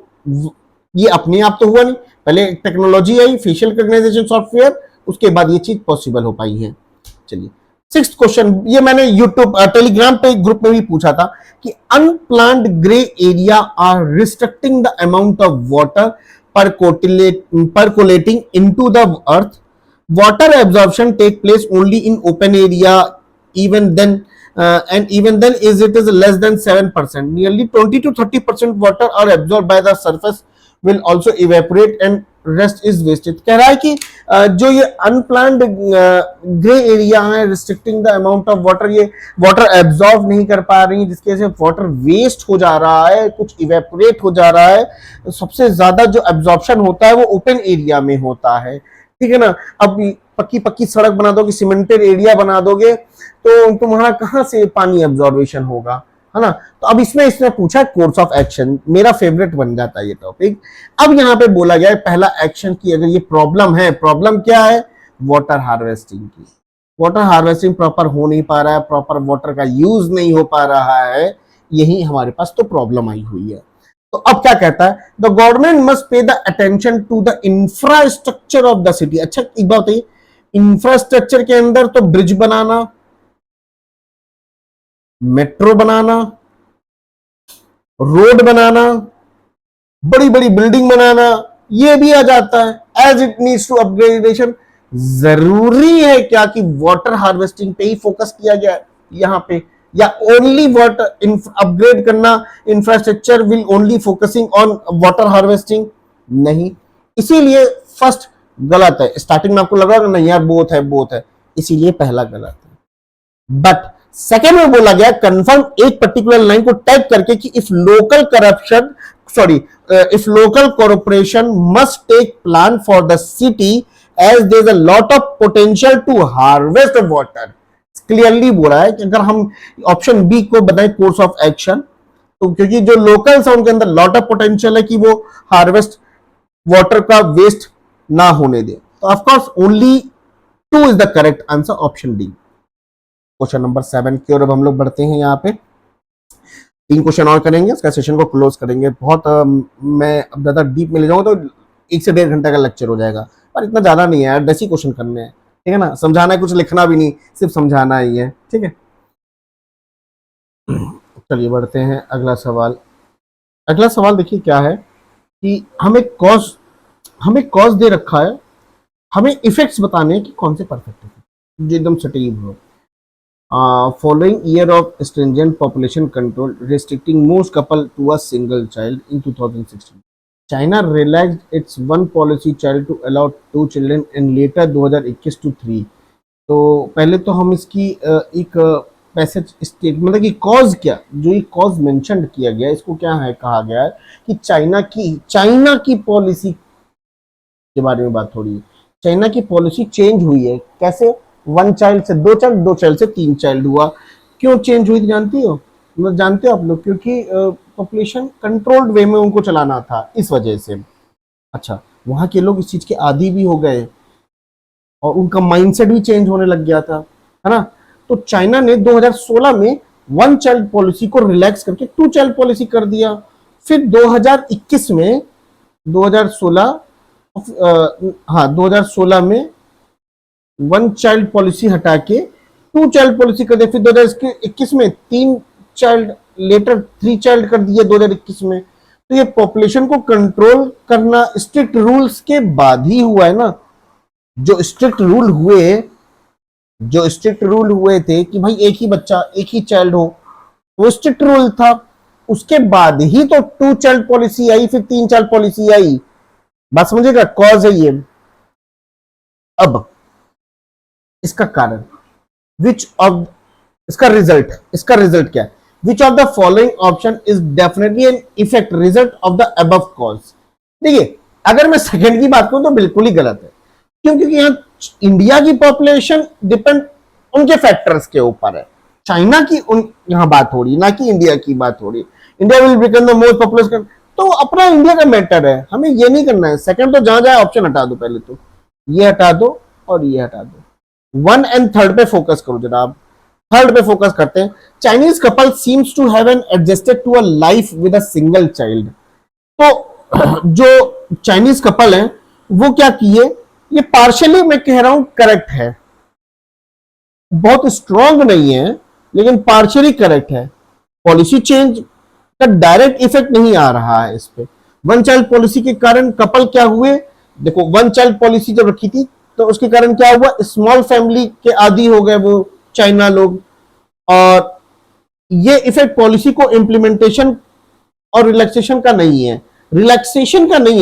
ये अपने आप तो हुआ नहीं, पहले टेक्नोलॉजी आई, फेशियल रिकॉग्नाइजेशन सॉफ्टवेयर, उसके बाद ये चीज पॉसिबल हो पाई है। चलिए, सिक्स्थ क्वेश्चन, ये मैंने यूट्यूब टेलीग्राम पे ग्रुप में भी पूछा था कि unplanned grey area are restricting the amount of water percolating into the earth. Water absorption take place only in open area, even then and even then is it is less than 7%. Nearly 20 to 30% water are absorbed by the surface will also evaporate and rest is wasted. कह रहा है कि जो ये unplanned grey area है, restricting the amount of water, ये water absorb नहीं कर पा रही है, जिसकी वजह से वाटर वेस्ट हो जा रहा है, कुछ इवेपोरेट हो जा रहा है। सबसे ज्यादा जो एब्जॉर्प्शन होता है वो ओपन एरिया में होता है, ठीक है ना। अब पक्की पक्की सड़क बना दोगे, सीमेंटेड एरिया बना दोगे, तो तुम्हारा कहां से पानी एब्जॉर्बेशन होगा, है ना। तो अब इसमें पूछा कोर्स ऑफ एक्शन, मेरा फेवरेट बन जाता है ये टॉपिक। अब यहाँ पे बोला गया है पहला एक्शन की, अगर ये प्रॉब्लम है, प्रॉब्लम क्या है, वाटर हार्वेस्टिंग की। वाटर हार्वेस्टिंग प्रॉपर हो नहीं पा रहा है, प्रॉपर वाटर का यूज नहीं हो पा रहा है, यही हमारे पास तो प्रॉब्लम आई हुई है। तो अब क्या कहता है, the government must pay the attention to the infrastructure of the city. अच्छा एक बात बताइए, इंफ्रास्ट्रक्चर के अंदर तो ब्रिज बनाना, मेट्रो बनाना, रोड बनाना, बड़ी बड़ी बिल्डिंग बनाना, ये भी आ जाता है। As it needs to upgradation, जरूरी है क्या कि वाटर हार्वेस्टिंग पे ही फोकस किया गया है यहां पे, या ओनली वाटर अपग्रेड करना, infrastructure will only focusing on water harvesting, नहीं। इसीलिए फर्स्ट गलत है। स्टार्टिंग में आपको लगा नहीं यार बोथ है, बोथ है, इसीलिए पहला गलत है। बट सेकेंड में बोला गया कंफर्म एक पर्टिकुलर लाइन को टाइप करके कि if local corruption if local corporation must take plan for the city as there is a lot of potential to harvest water. Clearly बोला है कि अगर हम ऑप्शन बी को बताएं कोर्स ऑफ एक्शन, तो क्योंकि जो लोकल्स है उनके अंदर लॉट ऑफ पोटेंशियल है कि वो हार्वेस्ट वाटर का वेस्ट ना होने दे। तो of course only 2 is the correct answer, option D. Question number 7 की ओर अब हम लोग बढ़ते हैं। यहाँ पे 3 क्वेश्चन और करेंगे, इसका सेशन को क्लोज करेंगे। बहुत मैं अब ज्यादा डीप में ले जाऊंगा तो 1 से 1.5 घंटे का लेक्चर हो जाएगा, पर इतना ज्यादा नहीं है यार, 10 ही क्वेश्चन करने हैं, ठीक है ना, समझाना है, कुछ लिखना भी नहीं, सिर्फ समझाना ही है, ठीक है। चलिए बढ़ते हैं अगला सवाल। अगला सवाल देखिए क्या है कि हमें कॉज दे रखा है, हमें इफेक्ट्स बताने हैं कि कौन से परफेक्ट है जो एकदम सटीक हो। Following year of stringent population control restricting most couple to a single child in 2016, China relaxed its one policy child to allow 2 children and later 2021 to 3। तो पहले तो हम इसकी एक पैसेज स्टेट मतलब कि कॉज क्या, जो ये कॉज मेंशन किया गया इसको क्या है कहा गया है कि चाइना की पॉलिसी के बारे में बात हो रही है। चाइना की पॉलिसी चेंज हुई है, कैसे, 1 चाइल्ड से 2 चाइल्ड, 2 चाइल्ड से 3 चाइल्ड हुआ। क्यों चेंज हुई जानती हो, मतलब जानते हो आप लोग, क्योंकि पॉपुलेशन कंट्रोल्ड वे में उनको चलाना था इस वजह से। अच्छा, वहां के लोग इस चीज के आदी भी हो गए और उनका माइंडसेट भी चेंज होने लग गया था, है ना। तो चाइना ने 2016 में 1 चाइल्ड पॉलिसी को रिलैक्स करके 2 चाइल्ड पॉलिसी कर दिया। फिर 2021 में 2016 2016 में 1 चाइल्ड पॉलिसी हटा के 2 चाइल्ड पॉलिसी कर दिया। फिर 2021 में 3 चाइल्ड, लेटर 3 चाइल्ड कर दिया 2021 में। तो ये पॉपुलेशन को कंट्रोल करना स्ट्रिक्ट रूल्स के बाद ही हुआ है ना। जो स्ट्रिक्ट रूल हुए थे कि भाई एक ही बच्चा, एक ही चाइल्ड हो, वो स्ट्रिक्ट रूल था। उसके बाद ही तो 2 चाइल्ड पॉलिसी आई, फिर 3 चाइल्ड पॉलिसी आई। बात समझेगा, कॉज है ये। अब इसका कारण, इसका रिजल्ट क्या है, which of the following option is definitely an effect result of the above cause. देखिए, अगर मैं सेकंड की बात करूं तो बिल्कुल ही गलत है। क्यों? क्योंकि यहां इंडिया की पॉपुलेशन डिपेंड उनके फैक्टर्स के ऊपर है। चाइना की यहां बात हो रही, ना कि इंडिया की बात हो रही। India will become the most populous country, तो अपना इंडिया का मैटर है, हमें ये नहीं करना है। सेकंड तो जहां जाए ऑप्शन हटा दो, पहले तो ये हटा दो और ये हटा दो। 1 एंड 3 पे फोकस करो जनाब। 3 पे फोकस करते हैं। Chinese couple seems to have an adjusted to a life with a single child. तो जो चाइनीज कपल है वो क्या किए, ये पार्शियली मैं कह रहा हूं करेक्ट है, बहुत स्ट्रॉन्ग नहीं है लेकिन पार्शियली करेक्ट है। पॉलिसी चेंज का डायरेक्ट इफेक्ट नहीं आ रहा है इस पे। 1 चाइल्ड पॉलिसी के कारण कपल क्या हुए, देखो 1 चाइल्ड पॉलिसी जब रखी थी तो उसके कारण क्या हुआ, स्मॉल फैमिली के आदी हो गए वो चाइना लोग। और ये इफेक्ट पॉलिसी को इंप्लीमेंटेशन और रिलैक्सेशन का नहीं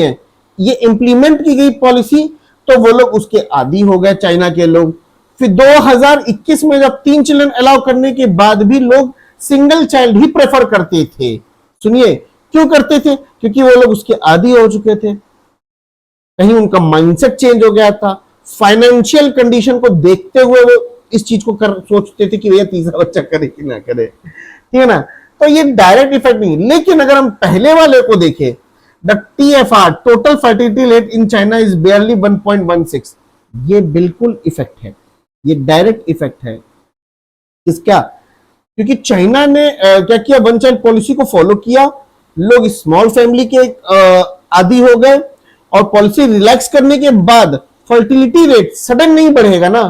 है, ये इंप्लीमेंट की गई पॉलिसी, तो वो लोग उसके आदी हो गए चाइना के लोग। फिर 2021 में जब 3 चिल्ड्रन अलाउ करने के बाद भी लोग सिंगल चाइल्ड ही प्रेफर करते थे। सुनिए क्यों करते थे, क्योंकि वो लोग उसके आदी हो चुके थे, कहीं उनका माइंडसेट चेंज हो गया था। फाइनेंशियल कंडीशन को देखते हुए वो इस चीज को सोचते थे कि भैया तीसरा बच्चा करे कि ना करे, ठीक है ना। तो ये डायरेक्ट इफेक्ट नहीं। लेकिन अगर हम पहले वाले को देखें, the TFR total fertility rate in China is बेयरली 1.16, ये बिल्कुल इफेक्ट है, ये डायरेक्ट इफेक्ट है। इसका क्योंकि चाइना ने क्या किया, 1 चाइल्ड पॉलिसी को फॉलो किया, लोग स्मॉल फैमिली के आदी हो गए। और पॉलिसी रिलैक्स करने के बाद फर्टिलिटी रेट सडन नहीं बढ़ेगा ना,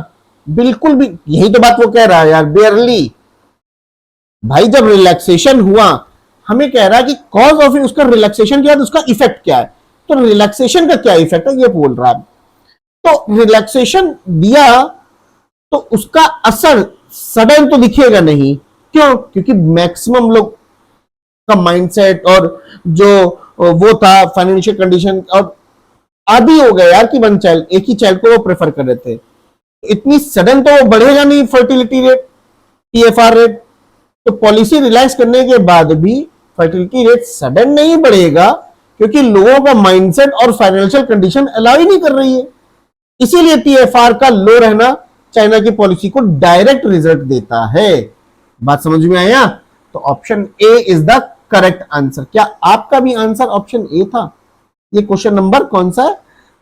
बिल्कुल भी। यही तो बात वो कह रहा है यार, बेयरली। भाई जब रिलैक्सेशन हुआ, हमें कह रहा है कि कॉज ऑफ उसका रिलैक्सेशन क्या है, उसका इफेक्ट क्या है। तो रिलैक्सेशन का क्या इफेक्ट है ये बोल रहा है। तो रिलैक्सेशन दिया तो उसका असर सडन तो दिखेगा नहीं। क्यों? क्योंकि मैक्सिमम लोग का माइंडसेट और जो वो था फाइनेंशियल कंडीशन और आदि हो गए यार कि 1 चाइल्ड, एक ही चाइल्ड को वो प्रेफर कर रहे थे। इतनी सडन तो वो बढ़ेगा नहीं फर्टिलिटी रेट, TFR रेट। तो पॉलिसी रिलैक्स करने के बाद भी फर्टिलिटी रेट सडन नहीं बढ़ेगा, क्योंकि लोगों का माइंडसेट और फाइनेंशियल कंडीशन अलाउ ही नहीं कर रही है। इसीलिए TFR का लो रहना चाइना की पॉलिसी को डायरेक्ट रिजल्ट देता है। बात समझ में आया? तो option A is the correct answer. क्या आपका भी आंसर ऑप्शन ए था? ये क्वेश्चन नंबर कौन सा है?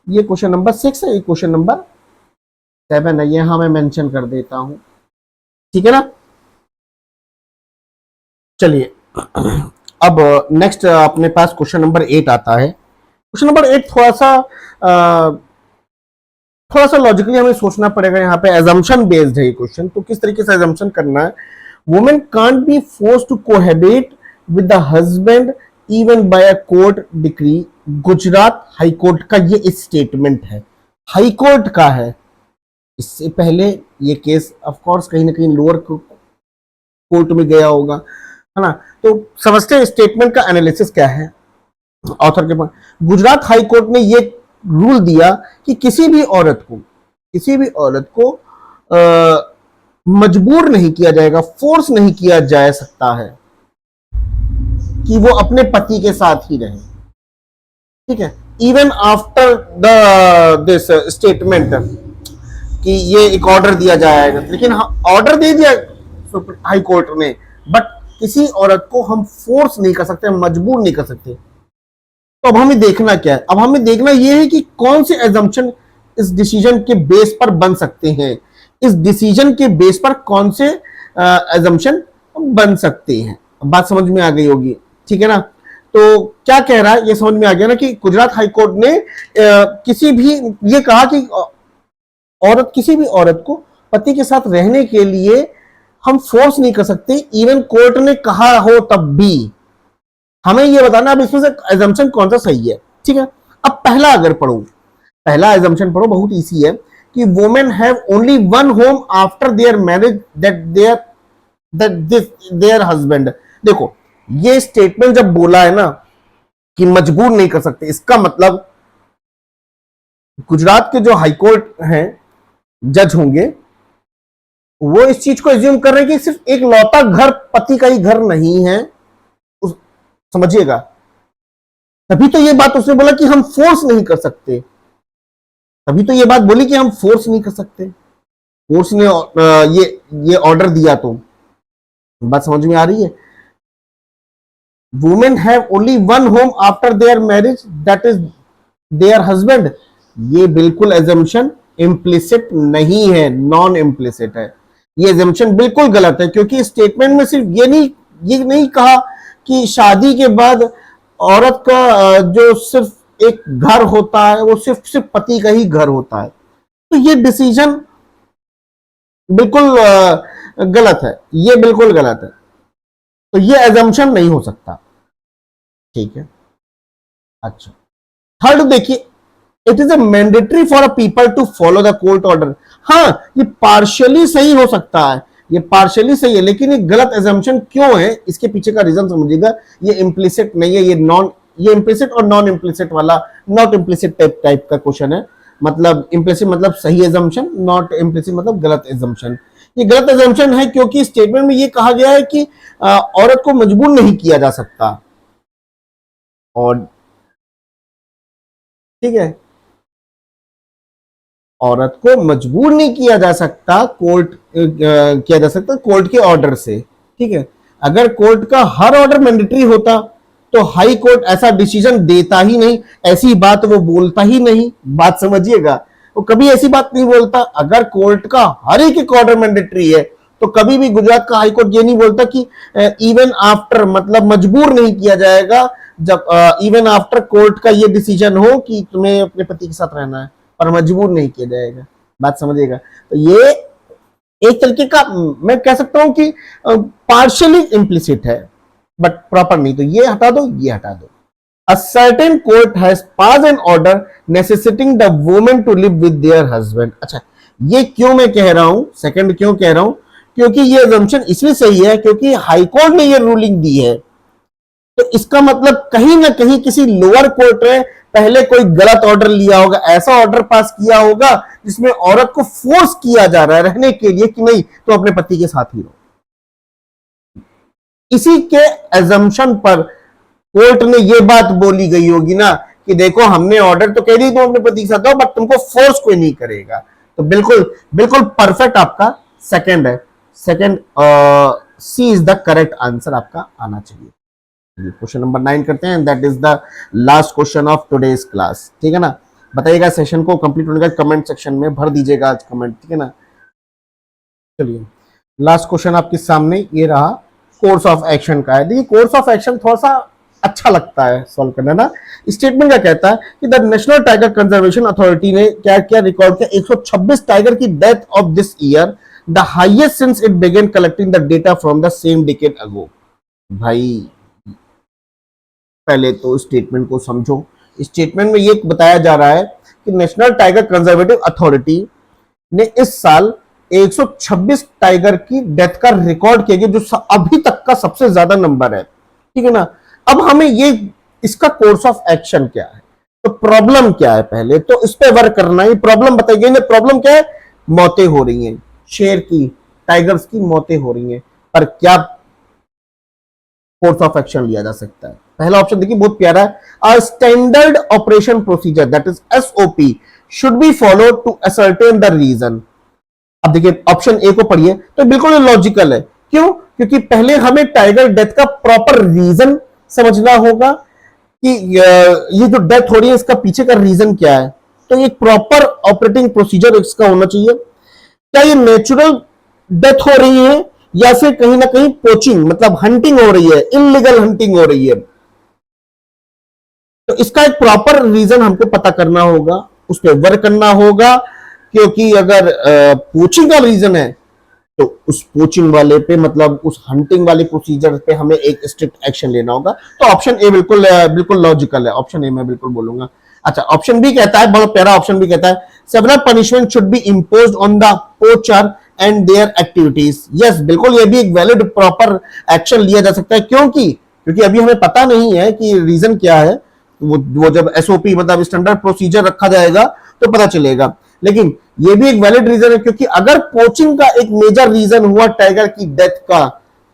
ये क्वेश्चन नंबर 6 है, ये क्वेश्चन नंबर 7 है। यहां मैं मेंशन कर देता हूं, ठीक है ना। चलिए अब नेक्स्ट अपने पास क्वेश्चन नंबर 8 आता है। क्वेश्चन नंबर 8 थोड़ा सा लॉजिकली हमें सोचना पड़ेगा। यहाँ पे एजम्पशन बेस्ड है ये क्वेश्चन, तो किस तरीके से एजम्पशन करना है। Women can't be force to cohabit with the husband even by a court decree. Gujarat high court का ये स्टेटमेंट है, हाई कोर्ट का है। इससे पहले ये केस ऑफ कोर्स कहीं ना कहीं लोअर कोर्ट में गया होगा, है ना। तो समझते हैं स्टेटमेंट का एनालिसिस क्या है ऑथर के पास। गुजरात हाई कोर्ट ने ये रूल दिया कि किसी भी औरत को मजबूर नहीं किया जाएगा, फोर्स नहीं किया जा सकता है कि वो अपने पति के साथ ही रहे, ठीक है। इवन आफ्टर दिस स्टेटमेंट कि ये एक ऑर्डर दिया जाएगा, लेकिन ऑर्डर दे दिया हाई कोर्ट ने, बट किसी औरत को हम फोर्स नहीं कर सकते, मजबूर नहीं कर सकते। तो अब हमें देखना क्या है, अब हमें देखना यह है कि कौन से एजम्पशन इस डिसीजन के बेस पर बन सकते हैं, इस डिसीजन के बेस पर कौन से एजम्पशन बन सकते हैं। बात समझ में आ गई होगी, ठीक है ना। तो क्या कह रहा है ये समझ में आ गया ना कि गुजरात हाई कोर्ट ने किसी भी ये कहा कि किसी भी औरत को पति के साथ रहने के लिए हम फोर्स नहीं कर सकते, इवन कोर्ट ने कहा हो तब भी। हमें यह बताना अब इसमें से एजम्पशन कौन सा सही है, ठीक है। अब पहला एजम्पशन पढ़ो, बहुत इजी है कि women have only one home after their marriage there husband. देखो ये स्टेटमेंट जब बोला है ना कि मजबूर नहीं कर सकते, इसका मतलब गुजरात के जो हाईकोर्ट हैं, जज होंगे, वो इस चीज को एज्यूम कर रहे हैं कि सिर्फ एक लौता घर पति का ही घर नहीं है, समझिएगा। तभी तो ये बात उसने बोला कि हम फोर्स नहीं कर सकते, तभी तो ये बात बोली कि हम फोर्स नहीं कर सकते। कोर्ट ने ये ऑर्डर दिया, तो बात समझ में आ रही है। Women have only one home after their marriage that is there husband. ये बिल्कुल एजम्पशन इम्प्लिसिट नहीं है, नॉन इम्प्लिसिट है। ये एजम्पशन बिल्कुल गलत है, क्योंकि स्टेटमेंट में सिर्फ ये नहीं कहा कि शादी के बाद औरत का जो सिर्फ एक घर होता है वो सिर्फ पति का ही घर होता है। तो ये डिसीजन बिल्कुल गलत है, ये बिल्कुल गलत है। तो ये एजम्पशन नहीं हो सकता, ठीक है। अच्छा, थर्ड देखिए, it is a mandatory for a people to follow the court order. हाँ, ये पार्शियली सही हो सकता है, ये पार्शियली सही है, लेकिन ये गलत एजम्पशन क्यों है, इसके पीछे का रीजन समझिएगा। ये इम्प्लिसिट नहीं है, ये इम्प्लिसिट और नॉन इम्प्लिसिट वाला, नॉट इम्प्लिसिट टाइप का क्वेश्चन है। मतलब इम्प्लिसिट मतलब सही एजम्पशन, नॉट इम्प्लिसिट मतलब गलत एजम्पशन। ये गलत एजम्पशन है क्योंकि स्टेटमेंट में ये कहा गया है कि औरत को मजबूर नहीं किया जा सकता, और ठीक है, औरत को मजबूर नहीं किया जा सकता कोर्ट के ऑर्डर से, ठीक है। अगर कोर्ट का हर ऑर्डर मैंडेटरी होता तो हाई कोर्ट ऐसा डिसीजन देता ही नहीं, ऐसी बात वो बोलता ही नहीं। बात समझिएगा, वो कभी ऐसी बात नहीं बोलता। अगर कोर्ट का हर एक ऑर्डर मैंडेटरी है तो कभी भी गुजरात का हाई कोर्ट ये नहीं बोलता कि इवन आफ्टर, मतलब मजबूर नहीं किया जाएगा जब इवन आफ्टर कोर्ट का ये डिसीजन हो कि तुम्हें अपने पति के साथ रहना है, और मजबूर नहीं किया जाएगा। बात समझिएगा। तो ये एक तरीके का मैं कह सकता हूं कि पार्शियली इम्प्लिसिट है, बट प्रॉपर नहीं। तो ये हटा दो, ये हटा दो। A certain court has passed an order necessitating the woman to live with their husband। अच्छा, ये क्यों मैं कह रहा हूं, सेकंड क्यों कह रहा हूं, क्योंकि ये assumption इसलिए सही है क्योंकि हाई कोर्ट ने ये रूलिंग दी है। तो इसका मतलब कहीं ना कहीं किसी लोअर कोर्ट ने पहले कोई गलत ऑर्डर लिया होगा, ऐसा ऑर्डर पास किया होगा जिसमें औरत को फोर्स किया जा रहा है रहने के लिए कि नहीं तो अपने पति के साथ ही रहो। इसी के एजम्पशन पर कोर्ट ने यह बात बोली गई होगी ना कि देखो हमने ऑर्डर तो कह दी तुम अपने पति के साथ रहो, बट तुमको फोर्स कोई नहीं करेगा। तो बिल्कुल बिल्कुल परफेक्ट आपका सेकंड है। Second C is the correct answer आपका आना चाहिए। क्वेश्चन नंबर 9 करते हैं, that is the last question of today's class, ठीक है ना। बताइएगा सेशन को कंप्लीट होने का कमेंट सेक्शन में भर दीजिएगा आज कमेंट, ठीक है ना। चलिए, लास्ट क्वेश्चन आपके सामने ये रहा, कोर्स ऑफ एक्शन का है। देखिए कोर्स ऑफ एक्शन थोड़ा सा अच्छा लगता है सॉल्व करना ना। स्टेटमेंट क्या कहता है कि the national tiger conservation authority ने क्या क्या रिकॉर्ड किया, 126 टाइगर की death of this year, the highest since it began collecting the data from the same decade ago. भाई पहले तो स्टेटमेंट को समझो। स्टेटमेंट में ये बताया जा रहा है कि नेशनल टाइगर कंजर्वेटिव अथॉरिटी ने इस साल 126 टाइगर की डेथ का रिकॉर्ड किया गया, जो अभी तक का सबसे ज्यादा नंबर है, ठीक है ना। अब हमें ये इसका कोर्स ऑफ एक्शन क्या है, तो प्रॉब्लम क्या है, पहले तो इस पे वर्क करना है। प्रॉब्लम बताई गई, प्रॉब्लम क्या है, मौतें हो रही हैं, शेर की, टाइगर्स की मौतें हो रही हैं, पर क्या कोर्स ऑफ एक्शन लिया जा सकता है। पहला ऑप्शन देखिए बहुत प्यारा है, a standard operation procedure that is SOP should be followed to ascertain the reason. अब देखिए ऑप्शन ए को पढ़िए तो बिल्कुल लॉजिकल है। क्यों? क्योंकि पहले हमें टाइगर डेथ का प्रॉपर रीजन समझना होगा कि ये जो डेथ हो रही है इसका पीछे का रीजन क्या है। तो ये प्रॉपर ऑपरेटिंग प्रोसीजर इसका होना चाहिए। क्या ये नेचुरल डेथ हो रही है या फिर कहीं ना कहीं पोचिंग मतलब हंटिंग हो रही है, इनलीगल हंटिंग हो रही है। तो इसका एक प्रॉपर रीजन हमको पता करना होगा, उस पर वर्क करना होगा। क्योंकि अगर पोचिंग का रीजन है तो उस पोचिंग वाले पे मतलब उस हंटिंग वाले प्रोसीजर पे हमें एक स्ट्रिक्ट एक्शन लेना होगा। तो ऑप्शन ए बिल्कुल बिल्कुल लॉजिकल है, ऑप्शन ए मैं बिल्कुल बोलूंगा। अच्छा ऑप्शन बी कहता है, बहुत प्यारा ऑप्शन बी कहता है, several punishment should be imposed on the poacher and their activities. Yes बिल्कुल, ये भी एक वैलिड प्रॉपर एक्शन लिया जा सकता है। क्योंकि अभी हमें पता नहीं है कि रीजन क्या है। वो जब एसओपी मतलब स्टैंडर्ड प्रोसीजर रखा जाएगा तो पता चलेगा। लेकिन ये भी एक वैलिड रीजन है, क्योंकि अगर पोचिंग का एक मेजर रीजन हुआ टाइगर की डेथ का,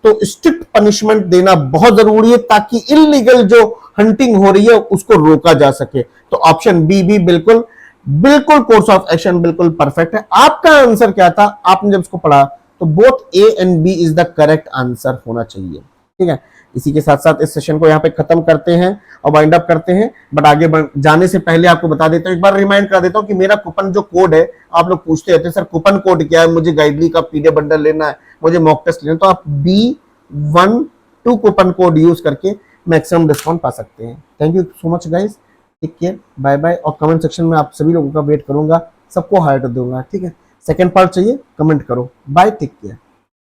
तो स्ट्रिक्ट पनिशमेंट देना बहुत जरूरी है ताकि इलीगल जो हंटिंग हो रही है उसको रोका जा सके। तो ऑप्शन बी भी बिल्कुल बिल्कुल कोर्स ऑफ एक्शन बिल्कुल परफेक्ट है। आपका आंसर क्या था, आपने जब इसको पढ़ा तो both A and B is the correct answer होना चाहिए। ठीक है, इसी के साथ साथ इस सेशन को यहाँ पे खत्म करते हैं और वाइंड अप करते हैं। बट आगे जाने से पहले आपको बता देता हूँ, एक बार रिमाइंड कर देता हूँ कि मेरा कूपन जो कोड है, आप लोग पूछते रहते हैं सर कूपन कोड क्या है, मुझे गाइडली का पीडीएफ बंडल लेना है, मुझे मॉक टेस्ट लेना है, तो आप B12 कूपन कोड यूज करके मैक्सिमम डिस्काउंट पा सकते हैं। Thank you so much guys, take care, bye bye. और कमेंट सेक्शन में आप सभी लोगों का वेट करूंगा, सबको हाईलाइट दूंगा। ठीक है, सेकंड पार्ट चाहिए कमेंट करो। Bye, take care.